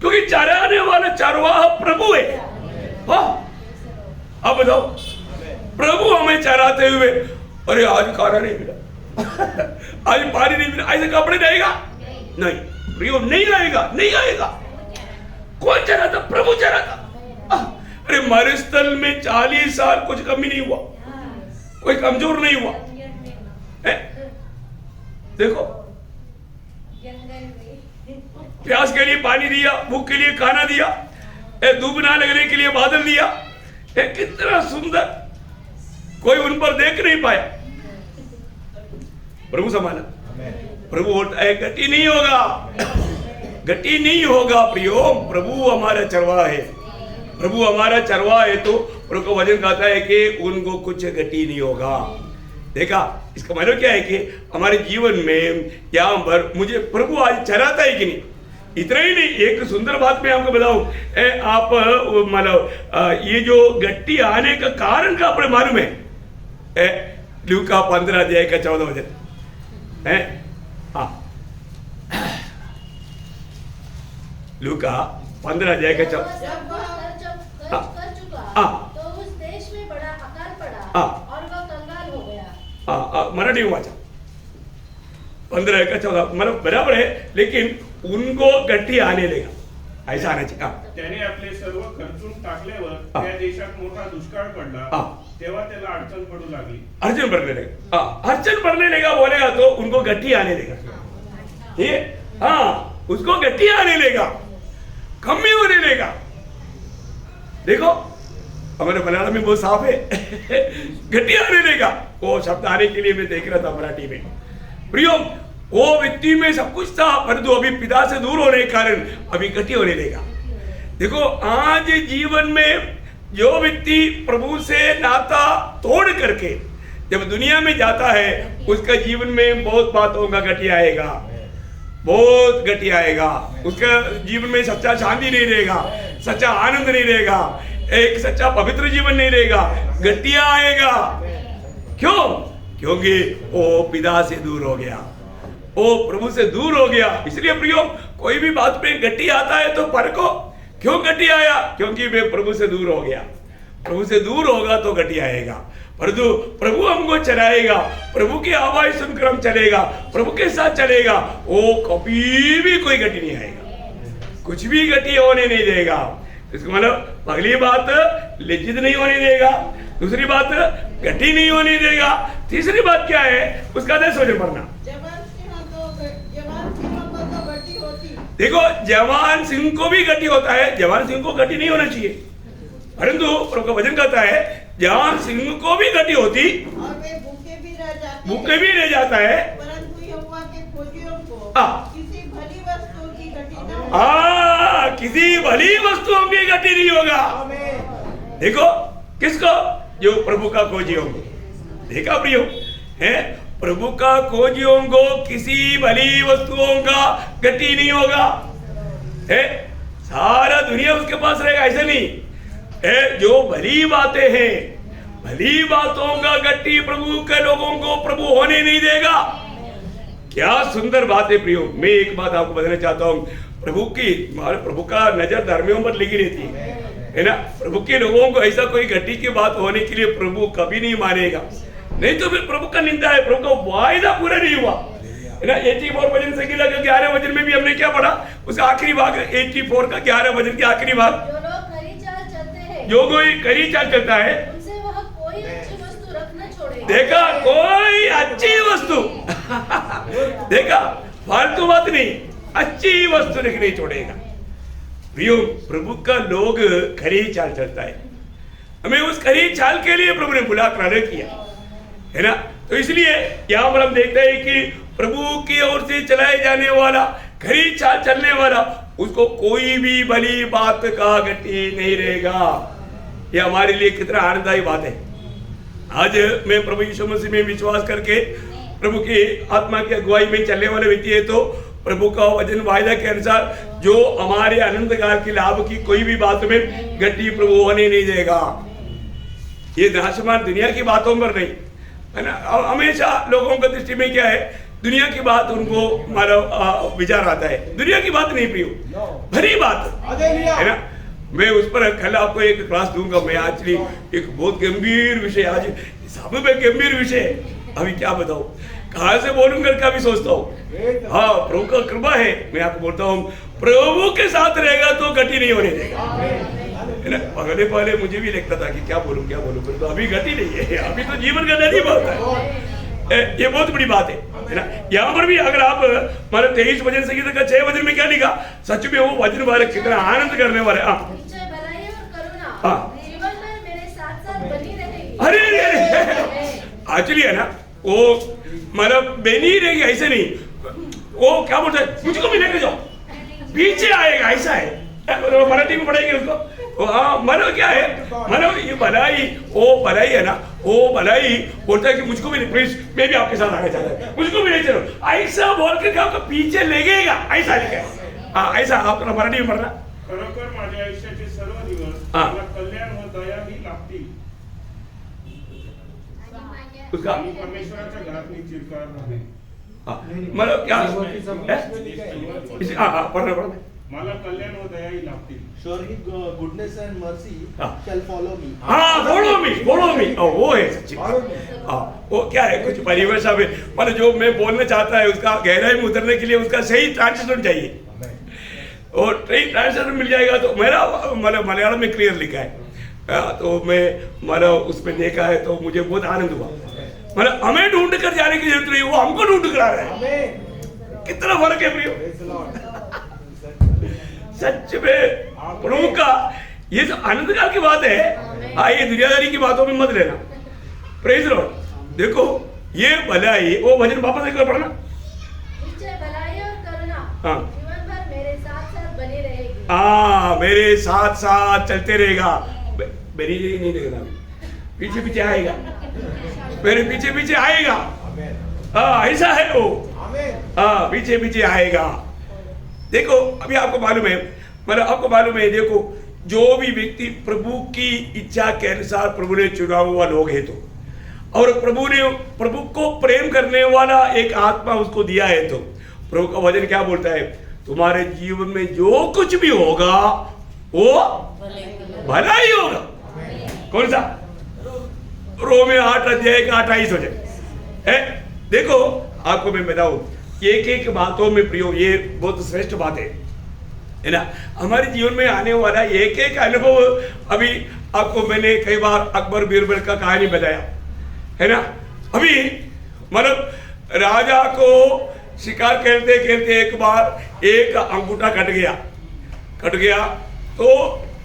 Speaker 1: क्योंकि चराने वाला चरवाहा प्रभु है। अब बताओ, प्रभु हमें चराते हुए अरे आज खाना नहीं मिला, आज पानी नहीं मिला, ऐसे कपड़े जाएगा नहीं, प्रियो नहीं आएगा, नहीं आएगा। कौन चराता? प्रभु चराता। अरे मरुस्थल में 40 साल कुछ कमी नहीं हुआ, कोई कमजोर नहीं हुआ है? देखो, प्यास के लिए पानी दिया, भूख के लिए खाना दिया, धूप ना लगने के लिए बादल दिया, कितना सुंदर, कोई उन पर देख नहीं पाया। प्रभु संभाला। प्रभु बोलता है गति नहीं होगा, गति नहीं होगा प्रियो। प्रभु हमारा चरवाहा है, प्रभु हमारा चरवाहा है तो प्रभु का वचन कहता है कि उनको कुछ गति नहीं होगा। देखा, इसका मतलब क्या है कि हमारे जीवन में यहाँ पर मुझे प्रभु आज चराता है कि नहीं। इतना ही नहीं, एक सुंदर बात मैं आपको बताऊं, आप मतलब ये जो गट्टी आने का कारण का आपको मालूम है? लूका 15 अध्याय का 14 वचन है। हाँ, लूका 15 अध्याय का 14।
Speaker 3: तो उस देश में बड़ा अकाल पड़ा और वह कंगाल हो गया।
Speaker 1: मराठी में वाचा 15 का 14 मतलब बराबर है, लेकिन उनको गट्टी आने लेगा, ऐसा आना चाहिए।
Speaker 5: त्याने आपले सर्व खर्चून टाकल्यावर त्या देशात मोठा दुष्काळ पडला, तेव्हा त्याला अडचण पडू लागली।
Speaker 1: अड़चन पड़ने लेगा, अड़चन पड़ने लेगा बोलेगा तो उनको गट्टी आने लेगा। ठीक है, हाँ, उसको गट्टी आने लेगा, कमी होने लेगा। देखो, हमारे मलयालम में बहुत साफ है, गट्टी आने लेगा। वो शब्द आने के लिए मैं देख रहा था मराठी में। प्रियो, वो व्यक्ति में सब कुछ था, परंतु अभी पिता से दूर होने के कारण अभी गट्टी होने लेगा। देखो, आज जीवन में जो व्यक्ति प्रभु से नाता तोड़ करके जब दुनिया में जाता है, उसका जीवन में बहुत बातों का गट्टी आएगा, बहुत गट्टी आएगा। उसका जीवन में सच्चा शांति नहीं रहेगा, सच्चा आनंद नहीं रहेगा, एक सच्चा पवित्र जीवन नहीं रहेगा, गट्टियां आएगा। क्यों? क्योंकि वो पिता से दूर हो गया, वो प्रभु से दूर हो गया। इसलिए प्रियो, कोई भी बात पे गट्टी आता है तो परखो, क्यों गट्टी आया? क्योंकि वे प्रभु से दूर हो गया। प्रभु से दूर होगा तो गट्टी आएगा, परंतु प्रभु हमको चलाएगा, प्रभु की आवाज सुनकर हम चलेगा, प्रभु के साथ चलेगा, वो कभी भी कोई गट्टी नहीं आएगा, कुछ भी गट्टी होने नहीं देगा। इसका मतलब पहली बात लज्जित नहीं होने देगा, दूसरी बात गट्टी नहीं होने देगा, तीसरी बात क्या है? उसका 10 वचन पढ़ना। देखो, जवान सिंह को भी गट्टी होता है, जवान सिंह को गट्टी नहीं होना चाहिए, परंतु प्रभु का वचन कहता है जवान सिंह को भी गट्टी होती
Speaker 4: और वे भूखे
Speaker 1: भी रह जाता है,
Speaker 4: परंतु यहोवा के खोजियों को किसी भली वस्तु की गट्टी न हो।
Speaker 1: किसी भली वस्तुओं की गट्टी नहीं होगा। देखो, किसको? जो प्रभु का खोजी होंगे। देखा प्रियो, है प्रभु का खोजियों को किसी भली वस्तुओं का गट्टी नहीं होगा। है सारा दुनिया उसके पास रहेगा, ऐसे नहीं है। जो भली बातें हैं, भली बातों का गट्टी प्रभु के लोगों को प्रभु होने नहीं देगा। क्या सुंदर बात है प्रियो। मैं एक बात आपको बताना चाहता हूँ, प्रभु का नजर धर्मियों पर लगी रहती है ना। प्रभु के लोगों को ऐसा कोई गट्टी की बात होने के लिए प्रभु कभी नहीं मानेगा, नहीं तो फिर प्रभु का निंदा है, प्रभु का वायदा पूरा नहीं हुआ है ना। 84 वचन संहिता के 11 वचन में भी हमने क्या पढ़ा? उसका आखिरी भाग 84 का 11 वचन के आखिरी भाग, जो कोई खरी चाल चलता है
Speaker 3: उनसे वह कोई अच्छी वस्तु रखना छोड़ेगा।
Speaker 1: देखा, कोई अच्छी वस्तु देखा, फालतू बात नहीं, अच्छी वस्तु नहीं छोड़ेगा। प्रियो, प्रभु का लोग खरी चाल चलता है, हमें उस खरी चाल के लिए प्रभु ने बुला कर किया है ना। तो इसलिए यहाँ पर हम देखते हैं कि प्रभु की ओर से चलाए जाने वाला, खरी चाल चलने वाला, उसको कोई भी भली बात का गति नहीं रहेगा। ये हमारे लिए कितना आनंददायी बात है। आज मैं प्रभु यीशु मसीह में विश्वास करके प्रभु की आत्मा की अगुवाई में चलने वाले व्यक्ति है, तो प्रभु का वचन वायदा के अनुसार जो हमारे अनंत काल के लाभ की कोई भी बात में गति प्रभु होने नहीं देगा। ये नाशमान दुनिया की बातों पर नहीं है ना। हमेशा लोगों का दृष्टि में क्या है, दुनिया की बात उनको हमारा विचार आता है, दुनिया की बात नहीं प्रियो, भरी बात है ना। मैं उस पर कल आपको एक क्लास दूंगा। मैं आज एक बहुत गंभीर विषय, आज सब में गंभीर विषय, अभी क्या बताऊं, कहाँ से बोलूंगा क्या भी सोचता हूँ। हाँ, प्रभु का कृपा है। मैं आपको बोलता हूँ, प्रभु के साथ रहेगा तो गति नहीं होने देगा है ना। पहले मुझे भी लगता था कि क्या बोलूं, तो अभी गति नहीं है, अभी तो जीवन का नदी बहता है। ये बहुत बड़ी बात है ना। यहाँ पर भी अगर आप हमारे 23 वचन संगीत का 6 वचन में क्या लिखा, सच में वो वचन वाले कितना आनंद करने वाले। अरे एक्चुअली है ना, वो मतलब बेनी रहेगी ऐसे नहीं, वो क्या बोलते हैं, मुझको भी लेकर जाओ, पीछे आएगा, ऐसा है। मराठी में पढ़ेंगे उसको। हाँ, मनो क्या है, मनो ये भलाई, वो भलाई है ना, वो भलाई बोलता है कि मुझको भी प्लीज, मैं भी आपके साथ आगे चला, मुझको भी ले चलो, ऐसा बोल के आपको पीछे लेगेगा, ऐसा लिखा है। हाँ, ऐसा आप मराठी में पढ़ना।
Speaker 5: खरोखर माझ्या आयुष्याचे सर्व दिवस मला कल्याण व दया ही लाभतील,
Speaker 1: उसका
Speaker 5: परमेश्वराच्या घरात मी चिरकाळ राहीन।
Speaker 1: मतलब क्या, पढ़ना
Speaker 5: मला कल्याण व दया ही लाभतील।
Speaker 6: Surely goodness and mercy shall follow me.
Speaker 1: हाँ, follow me, वो है सच्ची। हाँ, वो क्या है, कुछ परिभाषा में मतलब जो मैं बोलना चाहता है उसका गहराई में उतरने के लिए उसका सही ट्रांसलेशन चाहिए, और सही ट्रांसलेशन मिल जाएगा तो मेरा मतलब मलयालम में क्लियर लिखा है, तो मैं मतलब उसमें देखा है तो मुझे बहुत आनंद हुआ। मतलब हमें ढूंढ कर जाने की जरूरत नहीं, वो हमको ढूंढ कर आ रहा है। कितना फर्क है प्रियो, सच में प्रभु का ये सब आनंद काल की बात है। ये दुनियादारी की बातों में मत लेना। Praise Lord. देखो ये भलाई, वो भजन वापस एक बार पढ़ना।
Speaker 3: भलाई और करुणा जीवन भर मेरे साथ साथ बनी रहेगी।
Speaker 1: हाँ, मेरे साथ साथ चलते रहेगा। मेरी नहीं देखना, पीछे पीछे आएगा, मेरे पीछे पीछे आएगा। हाँ, ऐसा है वो। हाँ, पीछे पीछे आएगा। देखो अभी आपको मालूम है, मतलब आपको मालूम है, देखो जो भी व्यक्ति प्रभु की इच्छा के अनुसार प्रभु ने चुना हुआ लोग है, तो और प्रभु ने प्रभु को प्रेम करने वाला एक आत्मा उसको दिया है, तो प्रभु का वचन क्या बोलता है, तुम्हारे जीवन में जो कुछ भी होगा वो भला ही होगा। कौन सा? रोमे 8 अध्याय का 28 वचन। देखो आपको मैं बताऊं, एक एक बातों में प्रियो, ये बहुत श्रेष्ठ बात है ना। हमारे जीवन में आने वाला एक एक अनुभव, अभी आपको मैंने कई बार अकबर बीरबल का कहानी बताया है ना। अभी मतलब राजा को शिकार खेलते खेलते एक बार एक अंगूठा कट गया, तो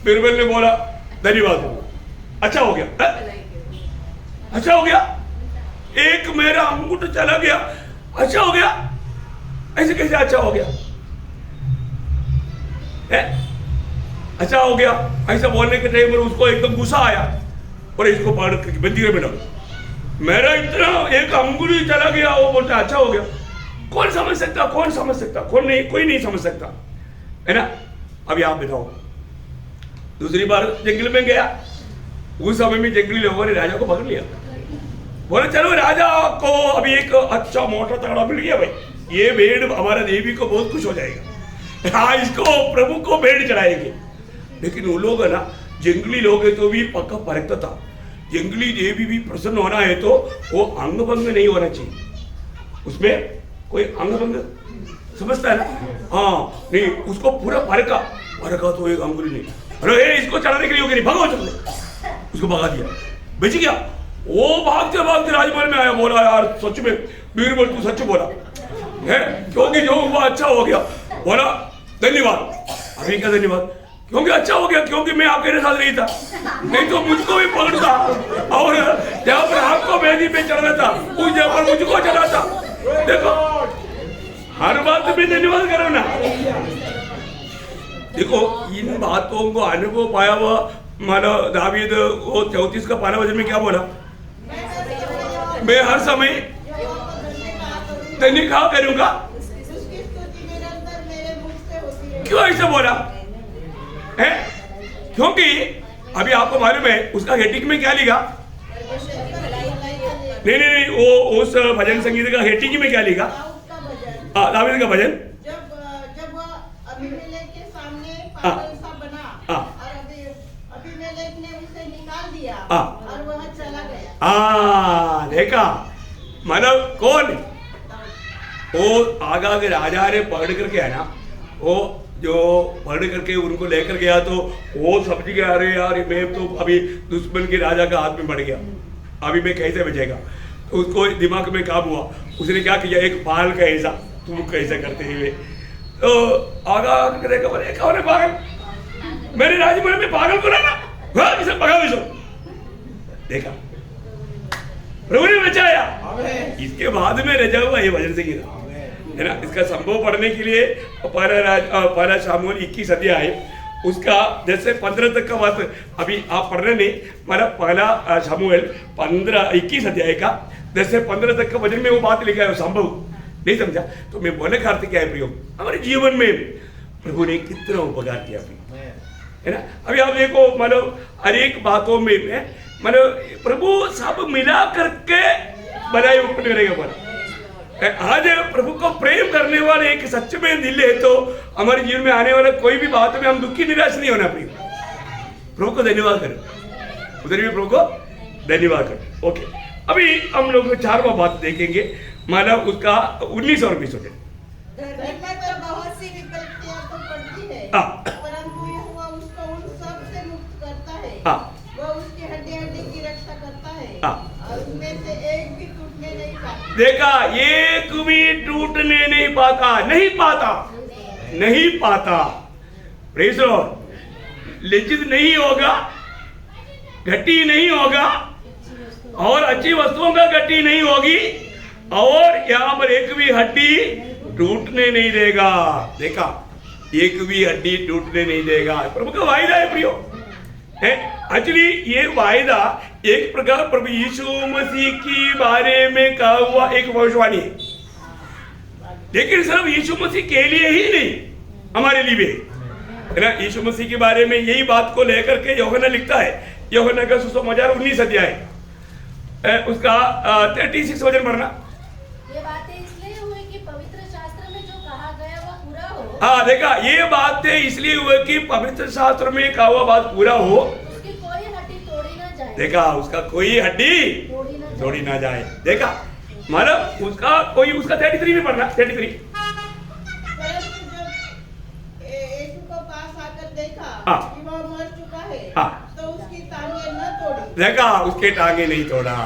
Speaker 1: बीरबल ने बोला धन्यवाद, अच्छा हो गया, अच्छा हो गया, एक मेरा अंगूठा चला गया, अच्छा हो गया। ऐसे कैसे अच्छा हो गया है? अच्छा हो गया ऐसा बोलने के टाइम पर उसको एकदम गुस्सा आया और इसको पकड़ के बंदी में डालो। मेरा इतना एक अंगुली चला गया, वो बोलता अच्छा हो गया। कौन समझ सकता, कौन नहीं, कोई नहीं समझ सकता है ना। अभी आप बताओ, दूसरी बार जंगल में गया, उस समय में जंगली लोगों ने राजा को पकड़ लिया, बोले चलो राजा को अभी एक अच्छा मोटा तगड़ा मिल गया भाई, ये भेड़ हमारा देवी को बहुत खुश हो जाएगा, हाँ इसको प्रभु को भेड़ चढ़ाएंगे। लेकिन वो लोग है ना, जंगली लोग है तो भी पक्का परखता था, जंगली देवी भी प्रसन्न होना है तो वो अंग भंग नहीं होना चाहिए, उसमें कोई अंग भंग समझता है ना। हाँ नहीं, उसको पूरा परखा तो एक अंगुली नहीं, अरे इसको चढ़ाने के लिए होगी नहीं, भगो चल, उसको भगा दिया, बच गया। वो भागते भागते राजमहल में आया, बोला यार सच में बीरबल तू सच बोला है, क्योंकि जो हुआ अच्छा हो गया। बोला धन्यवाद। अभी क्या धन्यवाद, क्योंकि अच्छा हो गया, क्योंकि मैं आपके साथ नहीं था, नहीं तो मुझको भी पकड़ता और जहाँ पर आपको मेहंदी पे चढ़ना था उस जगह पर मुझको चढ़ाता। देखो हर बात में धन्यवाद करो ना। देखो इन बातों को अनुभव पाया हुआ मानो दावीद वो 34 का 12 वचन में क्या बोला, मैं हर समय धन्य कहा करूंगा।
Speaker 4: उसकी स्तुति निरंतर मेरे मुख से होती है।
Speaker 1: क्यों ऐसा बोला है? क्योंकि अभी आपको मालूम है उसका हेटिंग में क्या लिखा, नहीं वो उस भजन संगीत का हेटिंग में क्या लिखा, दावीद का भजन,
Speaker 4: जब वह अबीमेलेक के सामने पागल सा बना और अबीमेलेक ने उसे निकाल दिया और वह चला गया।
Speaker 1: देखा मतलब कौन वो आगा के राजा ने पकड़ करके है ना, वो जो पकड़ करके उनको लेकर गया तो वो समझ गया अरे यार मैं तो अभी दुश्मन के राजा का हाथ में बढ़ गया, अभी मैं कैसे बचेगा। तो उसको दिमाग में काम हुआ, उसने क्या किया एक पाल का ऐसा तुम कैसे करते हुए तो आगा करेगा बोले कौन है पागल, मेरे राजमहल में पागल को ना इसे भगा दो। देखा प्रभु ने बचाया। इसके बाद में रजा हुआ ये भजन संगीत है ना। इसका संभव पढ़ने के लिए पहला शामूएल 21 अध्याय उसका जैसे 15 तक का बात अभी आप पढ़ रहे नहीं, मतलब पहला शामूएल 21 अध्याय का जैसे 15 तक का वचन में वो बात लिखा है, संभव नहीं समझा तो मैं बोलने का अर्थ क्या है प्रियो, हमारे जीवन में प्रभु ने कितना उपकार किया है ना। अभी आप देखो मतलब हर एक बातों में मतलब प्रभु सब मिला करके बनाए उत्पन्न करेगा। पर आज प्रभु को प्रेम करने वाले एक सच में दिल है तो हमारे जीवन में आने वाला कोई भी बात में हम दुखी निराश नहीं होना। प्रभु को धन्यवाद करो, उधर भी प्रभु को धन्यवाद करो। ओके, अभी हम लोग 4वां बात देखेंगे, मतलब उसका 19 और 20 होते
Speaker 4: धरती पर बहुत सी विपत्तियां तो पड़ती है, परंतु यहोवा उसको उन सब से मुक्त करता है। वह उसकी हड्डी की रक्षा करता है और उनमें से एक भी टूटने नहीं पाता।
Speaker 1: देखा एक भी टूटने नहीं पाता, नहीं पाता। प्रेज़ लॉर्ड, लज्जित नहीं होगा, घटी नहीं होगा और अच्छी वस्तुओं का घटी नहीं होगी और यहाँ पर एक भी हड्डी टूटने नहीं देगा। देखा एक भी हड्डी टूटने नहीं देगा, प्रभु का वायदा है प्रियो। एक्चुअली ये वायदा एक प्रकार प्रभु यीशु मसीह की बारे में कहा हुआ एक भविष्यवाणी है, लेकिन सिर्फ यीशु मसीह के लिए ही नहीं, हमारे लिए भी है ना। यीशु मसीह के बारे में यही बात को लेकर के यूहन्ना लिखता है, यूहन्ना का सुसमाचार 19 अध्याय उसका 36 वचन पढ़ना।
Speaker 3: ये बातें इसलिए हुई कि पवित्र शास्त्र में जो कहा गया वह पूरा हो।
Speaker 1: देखा ये बातें इसलिए हुए कि पवित्र शास्त्र में कहा हुआ बात पूरा हो,
Speaker 3: उसकी कोई हड्डी तोड़ी ना जाए।
Speaker 1: देखा उसका कोई हड्डी तोड़ी ना जाए। देखा मतलब उसका कोई उसका 33 में पढ़ना 33।
Speaker 4: परंतु जब यीशु को पास आकर देखा कि वह मर चुका है तो उसकी टांगें न तोड़ी।
Speaker 1: देखा उसके टांगे नहीं तोड़ा।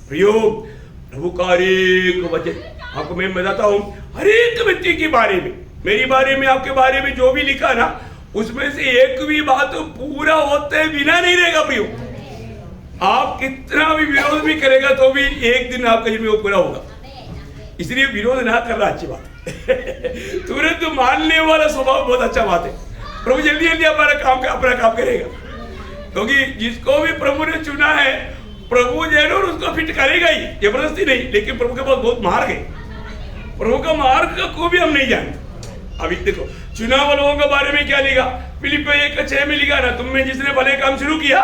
Speaker 1: प्रयोग प्रभु का हर एक वचन आपको मैं बताता हूँ, हर एक व्यक्ति के बारे में, मेरी बारे में, आपके बारे में जो भी लिखा ना उसमें से एक भी बात पूरा होते बिना नहीं रहेगा। प्रियो आप कितना भी विरोध भी करेगा तो भी एक दिन आपका जीवन में वो पूरा होगा, इसलिए विरोध ना करना अच्छी बात है। तुरंत मानने वाला स्वभाव बहुत अच्छा बात है। प्रभु जल्दी जल्दी अपना काम करेगा, क्योंकि जिसको भी प्रभु ने चुना है प्रभु जरूर उसको फिट करेगा ही, जबरदस्ती नहीं। लेकिन प्रभु के पास बहुत मार्ग है, प्रभु का मार्ग को भी हम नहीं जानते। अभी देखो चुना हुए लोगों के बारे में क्या लिखा, फिलिप्पियों 1:6 में लिखा ना, तुम में जिसने भले काम शुरू किया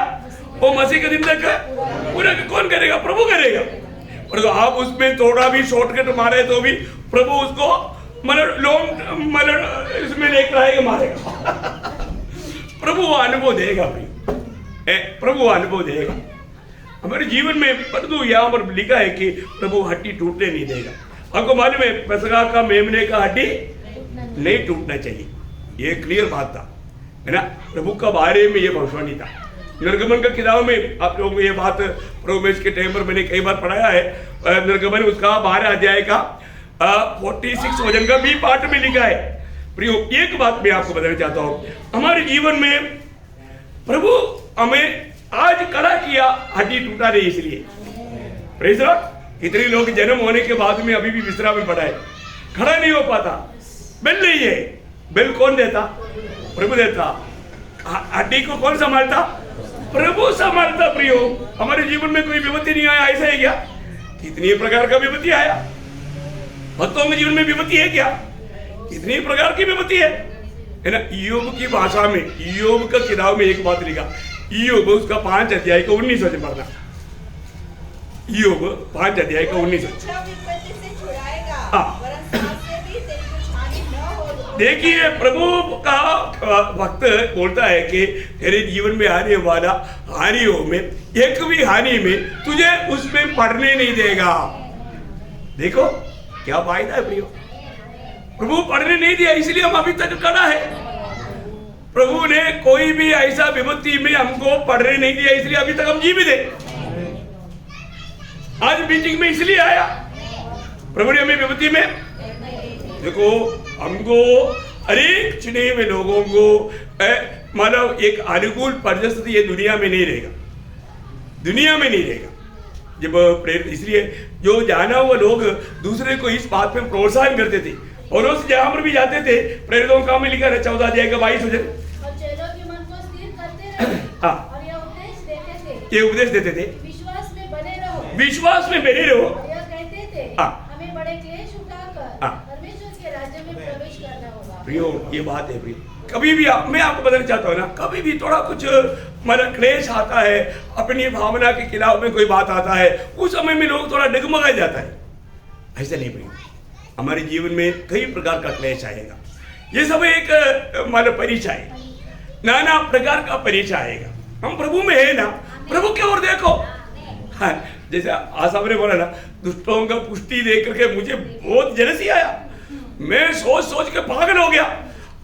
Speaker 1: वो मसीह के दिन तक पूरा कौन करेगा, प्रभु करेगा। और आप उसमें थोड़ा भी शॉर्टकट मारे तो भी प्रभु उसको मतलब लॉन्ग मतलब इसमें लेकर आएगा, मारेगा। प्रभु वो अनुभव देगा, प्रभु अनुभव देगा हमारे जीवन में। परंतु यहाँ पर लिखा है कि प्रभु हड्डी टूटने नहीं देगा। आपको मालूम है पेसका का मेमने का हड्डी नहीं टूटना चाहिए, ये क्लियर बात था, है ना। प्रभु का बारे में ये भविष्यवाणी था। निर्गमन का किताब में आप लोगों को ये बात प्रोमेश के टाइम पर मैंने कई बार पढ़ाया है। निर्गमन उसका 12 अध्याय का 46 वचन का बी पार्ट में लिखा है, प्रियो, एक बात मैं आपको बताना चाहता हूं, हमारे जीवन में प्रभु हमें आज खड़ा किया, हड्डी टूटा नहीं इसलिए। Praise the Lord. कितने लोग जन्म होने के बाद में अभी भी बिस्तरा में पड़ा है, खड़ा नहीं हो पाता, बेल नहीं है। बेल कौन देता? प्रभु देता। हड्डी को कौन संभालता? प्रभु संभालता। प्रियो, हमारे जीवन में कोई विपत्ति नहीं आया, ऐसा है क्या? कितनी प्रकार का विपत्ति आया। भक्तों के जीवन में विपत्ति है क्या? कितनी प्रकार की विपत्ति है ना। ईयोब की भाषा में, ईयोब का किताब में एक बात लिखा, ईयोब उसका 5 अध्याय का 19 वचन पढ़ना। ईयोब 5 अध्याय का 19 वचन।
Speaker 2: विपत्ति से छुड़ाएगा,
Speaker 1: हाँ।
Speaker 2: वरन सांप से भी तेरी कुछ हानि न हो।
Speaker 1: देखिए, प्रभु का भक्त बोलता है कि तेरे जीवन में आने वाला हानियों में एक भी हानि में तुझे उसमें पड़ने नहीं देगा। देखो क्या फायदा है प्रियो, प्रभु पढ़ने नहीं दिया इसलिए हम अभी तक खड़ा है। प्रभु ने कोई भी ऐसा विपत्ति में हमको पढ़ने नहीं दिया इसलिए अभी तक हम जीवित है। आज मीटिंग में इसलिए आया, प्रभु ने हमें विपत्ति में, देखो हमको अनेक चुने हुए लोगों को मतलब एक अनुकूल परिस्थिति ये दुनिया में नहीं रहेगा, दुनिया में नहीं रहेगा। जब प्रेरित, इसलिए जो जाना हुआ लोग दूसरे को इस बात में प्रोत्साहन करते थे और उस जहां पर भी जाते थे, प्रेरितों का में लिखा है 14 अध्याय का 22 वचन।
Speaker 3: और चेलों के मन को स्थिर करते रहे
Speaker 1: हाँ।
Speaker 3: और यह उपदेश देते थे,
Speaker 1: ये उपदेश देते थे,
Speaker 3: विश्वास में बने रहो,
Speaker 1: विश्वास में बने रहो।
Speaker 3: और यह कहते थे,
Speaker 1: हाँ।
Speaker 3: हमें बड़े क्लेश उठाकर
Speaker 1: हाँ।
Speaker 3: परमेश्वर के राज्य में प्रवेश करना होगा।
Speaker 1: प्रियो, ये बात है प्रियो, कभी भी मैं आपको बताना चाहता हूँ ना, कभी भी थोड़ा कुछ मतलब क्लेश आता है, अपनी भावना के खिलाफ में कोई बात आता है, उस समय में लोग थोड़ा डगमगा जाता है। ऐसा नहीं प्रियो, हमारे जीवन में कई प्रकार का क्लेश आएगा। ये सब एक मतलब परीक्षा है, नाना प्रकार का परीक्षा आएगा। हम प्रभु में है ना, प्रभु की ओर देखो। हाँ, जैसे आसाम ने बोला ना, दुष्टों का पुष्टि देख करके मुझे बहुत जलसी आया, मैं सोच सोच के पागल हो गया।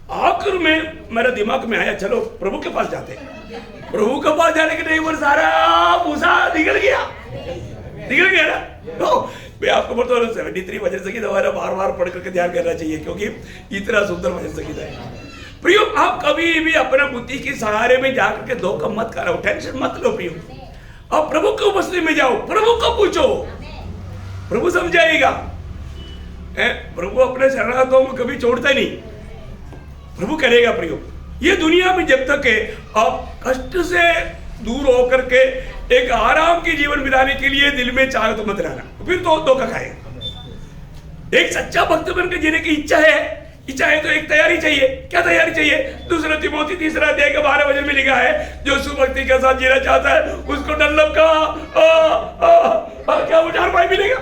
Speaker 1: आखिर में मेरा दिमाग में आया, चलो प्रभु के पास जाते। प्रभु के पास जाने के नहीं, वो सारा भूसा निकल गया ना। तो मैं आपको बोलता हूँ 73 वचन संगीत हमारा बार बार पढ़ करके ध्यान करना चाहिए, क्योंकि इतना सुंदर वचन संगीत है। प्रियो, आप कभी भी अपना बुद्धि के सहारे में जाकर के धोखा मत करो, टेंशन मत लो प्रियो। अब प्रभु की उपस्थिति में जाओ, प्रभु को पूछो, प्रभु समझाएगा। प्रभु अपने शरणागतों को कभी छोड़ता नहीं, प्रभु करेगा प्रियो। ये दुनिया में जब तक है आप कष्ट से दूर होकर के एक आराम की जीवन बिताने के लिए दिल में चाहे तो मत रहना, फिर तो धोखा खाएगा। एक सच्चा भक्त बनकर जीने की इच्छा है तो एक तैयारी चाहिए। क्या तैयारी चाहिए? 2 तिमोथी 3 अध्याय के 12 वचन में लिखा है, जो सुभक्ति के साथ जीना चाहता है उसको डल्लभ का क्या उधार पाई मिलेगा,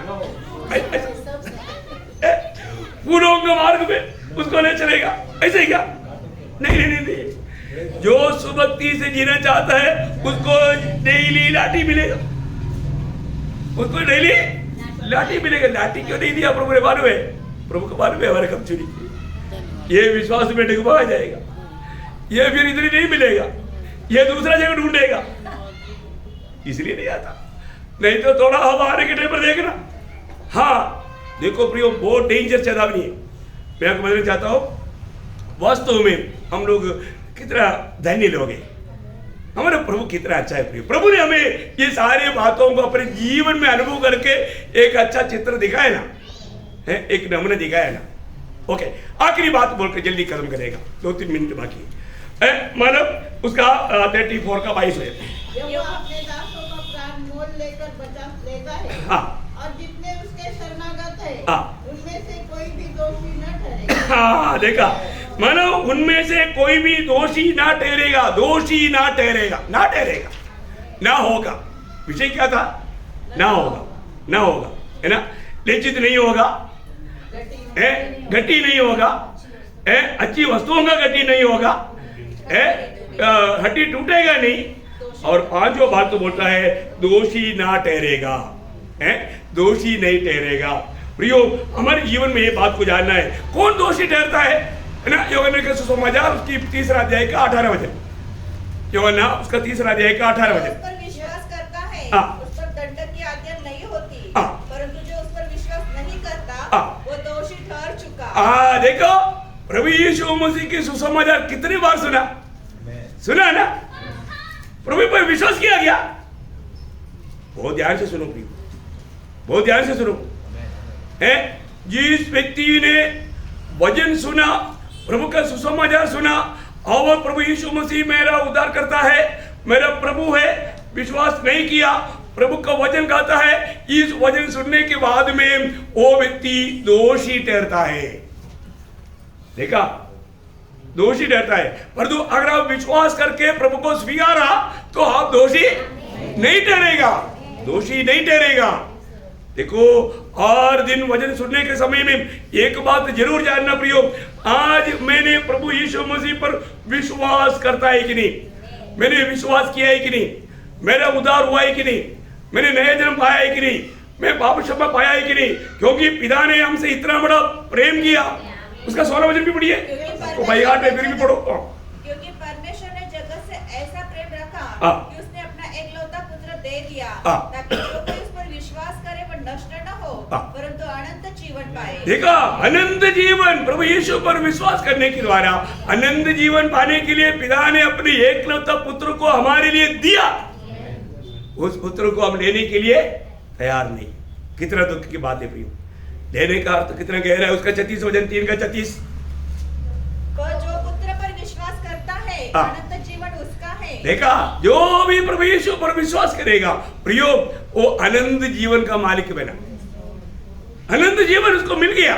Speaker 1: फूलों के मार्ग में उसको ले चलेगा। ऐसे ही क्या? नहीं। जो सुभक्ति से जीना चाहता है उसको डेली लाठी मिलेगा, उसको डेली लाठी मिलेगा। लाठी क्यों नहीं दिया प्रभु ने? मालूम है, प्रभु को मालूम है हमारे कब चुनी, ये विश्वास में डगमगा जाएगा, ये फिर इधर नहीं मिलेगा, ये दूसरा जगह ढूंढेगा, इसलिए नहीं आता। नहीं तो थोड़ा हमारे के टाइम पर देखना। हाँ देखो प्रियो, बहुत डेंजर चेतावनी है। मैं आपको बताना चाहता हूँ, वास्तव में हम लोग कितना धन्य लोग हैं, हमारा प्रभु कितना अच्छा है प्रियो। प्रभु ने हमें ये सारी बातों को अपने जीवन में अनुभव करके एक अच्छा चित्र दिखाया ना, है एक नमूना दिखाया ना। ओके, आखिरी बात बोलकर जल्दी खत्म करेगा, 2-3 मिनट बाकी है। मतलब उसका 34 का 22 है।
Speaker 4: यहोवा अपने दासों का प्राण मोल लेकर बचा लेता है।
Speaker 1: हाँ।
Speaker 4: और जितने उसके शरणागत है,
Speaker 1: हाँ।
Speaker 4: उनमें से कोई भी दोषी न ठहरेगा।
Speaker 1: हाँ देखा, मानो उनमें से कोई भी दोषी ना ठहरेगा, दोषी ना ठहरेगा, ना ठहरेगा, ना होगा। विषय क्या था? ना होगा, है ना, लज्जित नहीं होगा, घटी नहीं होगा, अच्छी वस्तुओं का घटी नहीं होगा, हड्डी टूटेगा नहीं, और 5वां बात तो बोलता है दोषी ना ठहरेगा, दोषी नहीं ठहरेगा। प्रियो, हमारे जीवन में ये बात को जानना है, कौन दोषी ठहरता है ना। यूहन्ना के सुसमाचार उसकी 3 अध्याय का 18 वचन, यूहन्ना उसका 3 अध्याय का 18 वचन।
Speaker 2: उस पर विश्वास करता है,
Speaker 1: हाँ।
Speaker 2: उस पर दंड की आज्ञा नहीं होती,
Speaker 1: हाँ।
Speaker 2: परंतु जो उस पर विश्वास नहीं करता
Speaker 1: हाँ।
Speaker 2: वो दोषी ठहर चुका।
Speaker 1: देखो प्रभु यीशु मसीह की सुसमाचार कितनी बार सुना ना? प्रभु पर विश्वास किया गया। बहुत ध्यान से सुनो प्रिय, बहुत ध्यान से सुनो। जिस व्यक्ति ने वचन सुना, प्रभु का सुसमाचार सुना, और प्रभु यीशु मसीह मेरा उद्धार करता है, मेरा प्रभु है, विश्वास नहीं किया, प्रभु का वचन गाता है, इस वचन सुनने के बाद में वो व्यक्ति दोषी ठहरता है। देखा, दोषी ठहरता है। परंतु अगर आप विश्वास करके प्रभु को स्वीकारा तो आप दोषी नहीं ठहरेगा, दोषी नहीं ठहरेगा। देखो, हर दिन वचन सुनने के समय में एक बात जरूर जानना प्रियो, आज मैंने प्रभु यीशु मसीह पर विश्वास करता है कि नहीं, मैंने विश्वास किया है कि नहीं, मेरा उद्धार हुआ है कि नहीं, मैंने नया जन्म पाया है कि नहीं, मैं पाप क्षमा पाया है कि नहीं, क्योंकि पिता ने हमसे इतना बड़ा प्रेम किया। उसका 16 वचन भी पढ़िए, तो भाई आठ में फिर भी पढ़ो।
Speaker 2: क्योंकि परमेश्वर ने जगत से ऐसा प्रेम रखा कि उसने अपना एकलौता पुत्र दे दिया, ताकि जो कोई उस पर विश्वास करे वह नष्ट न हो, परंतु अनंत जीवन पाए। देखा,
Speaker 1: अनंत जीवन, प्रभु यीशु पर विश्वास करने के द्वारा अनंत जीवन पाने के लिए पिता ने अपने एकलौता पुत्र को हमारे लिए दिया। उस पुत्र को हम लेने के लिए तैयार नहीं। कितना दुख की बात है प्रियो, लेने का अर्थ कितना गहरा है। उसका 36 वचन 3 का 36,
Speaker 2: जो पुत्र पर विश्वास करता है अनंत जीवन उसका है।
Speaker 1: देखा, जो भी प्रभु यीशु पर विश्वास करेगा प्रियो, वो अनंत जीवन का मालिक बना, अनंत जीवन उसको मिल गया।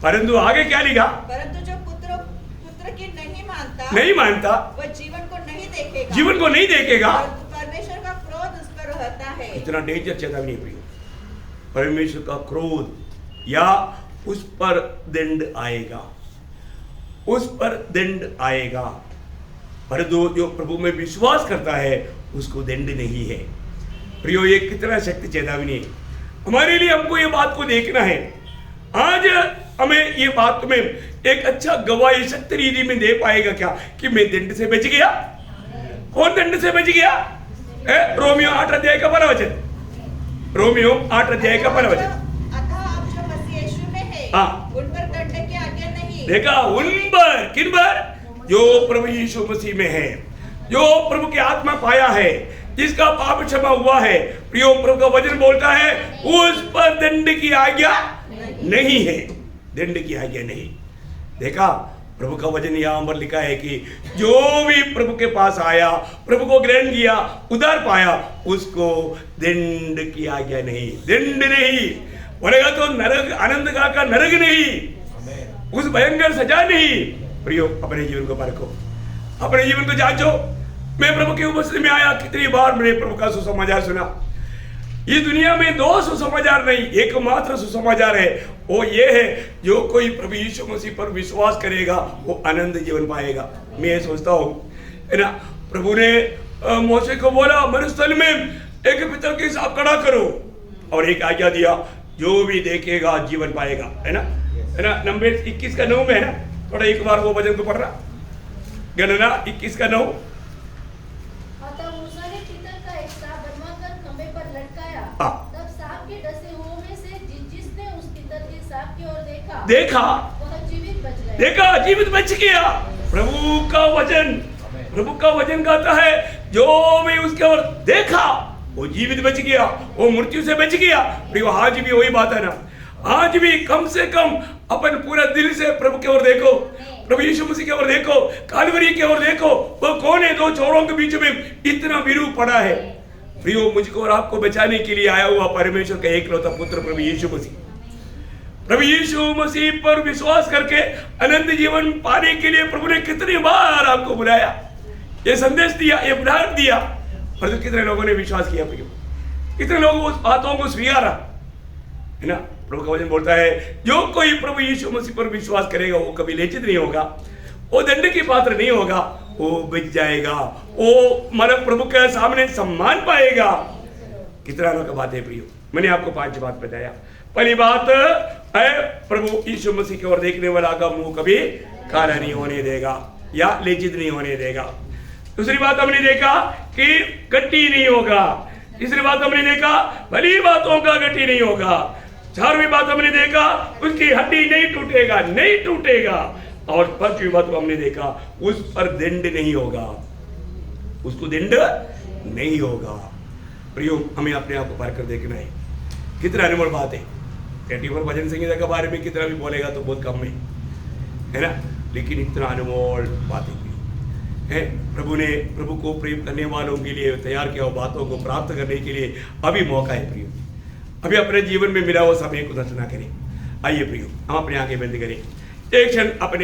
Speaker 1: परंतु आगे क्या लिखा?
Speaker 2: परंतु जो पुत्र की
Speaker 1: नहीं मानता
Speaker 2: वह जीवन को नहीं देखेगा,
Speaker 1: जीवन को नहीं देखेगा,
Speaker 2: परमेश्वर का क्रोध उस पर रहता है।
Speaker 1: इतना डेंजर चेतावनी प्रियो, परमेश्वर का क्रोध या उस पर दंड आएगा, उस पर दंड आएगा। पर जो प्रभु में विश्वास करता है उसको दंड नहीं है। प्रियो, ये कितना शक्ति चेतावनी है हमारे लिए। हमको ये बात को देखना है। आज हमें ये बात में एक अच्छा गवाही शक्ति रीति में दे पाएगा क्या कि मैं दंड से बच गया। कौन दंड से बच गया? रोमियो 8 अध्याय का 12 वचन, रोमियो 8 अध्याय का 12 वचन।
Speaker 2: अतः आप जो मसीह यीशु में हैं, उन पर दंड की आज्ञा नहीं।
Speaker 1: देखा, उन पर, किन पर? जो प्रभु यीशु मसीह में है, जो प्रभु की आत्मा पाया है, जिसका पाप क्षमा हुआ है। प्रियो, प्रभु का वचन बोलता है उस पर दंड की आज्ञा नहीं है, दंड की आज्ञा नहीं। देखा, प्रभु का वचन यहाँ पर लिखा है कि जो भी प्रभु के पास आया, प्रभु को ग्रहण किया, उद्धार पाया, उसको दंड की आज्ञा नहीं, दंड नहीं बोलेगा तो नरक, आनंद का नरक नहीं, उस भयंकर सजा नहीं। प्रियो, अपने जीवन को परखो, अपने जीवन को जांचो। मैं प्रभु की उपस्थिति में आया, कितनी बार मैंने प्रभु का सुसमाचार सुना। इस दुनिया में 2 सुसमाचार नहीं, एकमात्र सुसमाचार है, वो ये है जो कोई प्रभु यीशु मसीह पर विश्वास करेगा वो आनंद जीवन पाएगा। मैं ये सोचता हूँ, है ना, प्रभु ने मोसे को बोला मरुस्थल में एक पितर के हिसाब खड़ा करो, और एक आज्ञा दिया, जो भी देखेगा जीवन पाएगा, है ना, है ना। नंबर 21 का 9 में है ना, थोड़ा एक बार वो वचन को पढ़ रहा, गणना 21 का 9।
Speaker 3: अतः मूसा ने पीतल का एक सांप बनवाकर खंभे पर लटकाया। तब सांप के डसे हुओं में से जिसने उस पीतल के सांप की ओर देखा वह जीवित बच गया।
Speaker 1: देखा, जीवित बच गया। प्रभु का वचन, प्रभु का वचन कहता है जो भी उसके ओर देखा वो जीवित बच गया, वो मृत्यु से बच गया। प्रियो, आज भी वही बात है ना, आज भी कम से कम अपन पूरा दिल से प्रभु की ओर देखो, प्रभु यीशु मसीह की ओर देखो, कालवरी की ओर देखो। वो कौन है? 2 चोरों के बीच में इतना विरूप पड़ा है। प्रियो, मुझको और आपको बचाने के लिए आया हुआ परमेश्वर का एकलौता पुत्र प्रभु यीशु मसीह, प्रभु यीशु मसीह पर विश्वास करके अनंत जीवन पाने के लिए प्रभु ने कितनी बार आपको बुलाया, ये संदेश दिया, ये उदाहरण दिया, पर कितने लोगों ने विश्वास किया? प्रियो, कितने लोगों उस बातों को स्वीकारा, है ना। प्रभु का वचन बोलता है जो कोई प्रभु यीशु मसीह पर विश्वास करेगा वो कभी लज्जित नहीं होगा, वो दंड के पात्र नहीं होगा, वो बच जाएगा, वो मतलब प्रभु के सामने सम्मान पाएगा। कितना लोग बात है प्रियो, मैंने आपको 5 बात बताया। पहली बात है प्रभु यीशु मसीह की ओर देखने वाला का मुंह कभी काला नहीं होने देगा या लज्जित नहीं होने देगा। दूसरी बात हमने देखा कि गट्टी नहीं होगा। तीसरी बात हमने देखा भली बातों का गट्टी नहीं होगा। चारवीं बात हमने देखा उसकी हड्डी नहीं टूटेगा, नहीं टूटेगा। और पांचवी बात को हमने देखा उस पर दंड नहीं होगा, उसको दंड नहीं होगा। प्रियो, हमें अपने आप को पार कर देखना है। कितना अनमोल बात है। 24 भजन संगीता के बारे में कितना भी बोलेगा तो बहुत कम है ना, लेकिन इतना अनमोल बातें है। प्रभु को प्रेम करने वालों के लिए तैयार किया हुआ बातों को प्राप्त करने के लिए अभी मौका है प्रियो। अभी अपने जीवन में मिला हुआ समय को नष्ट ना करें। आइए प्रियो, हम अपने आगे बंद करें, एक क्षण अपने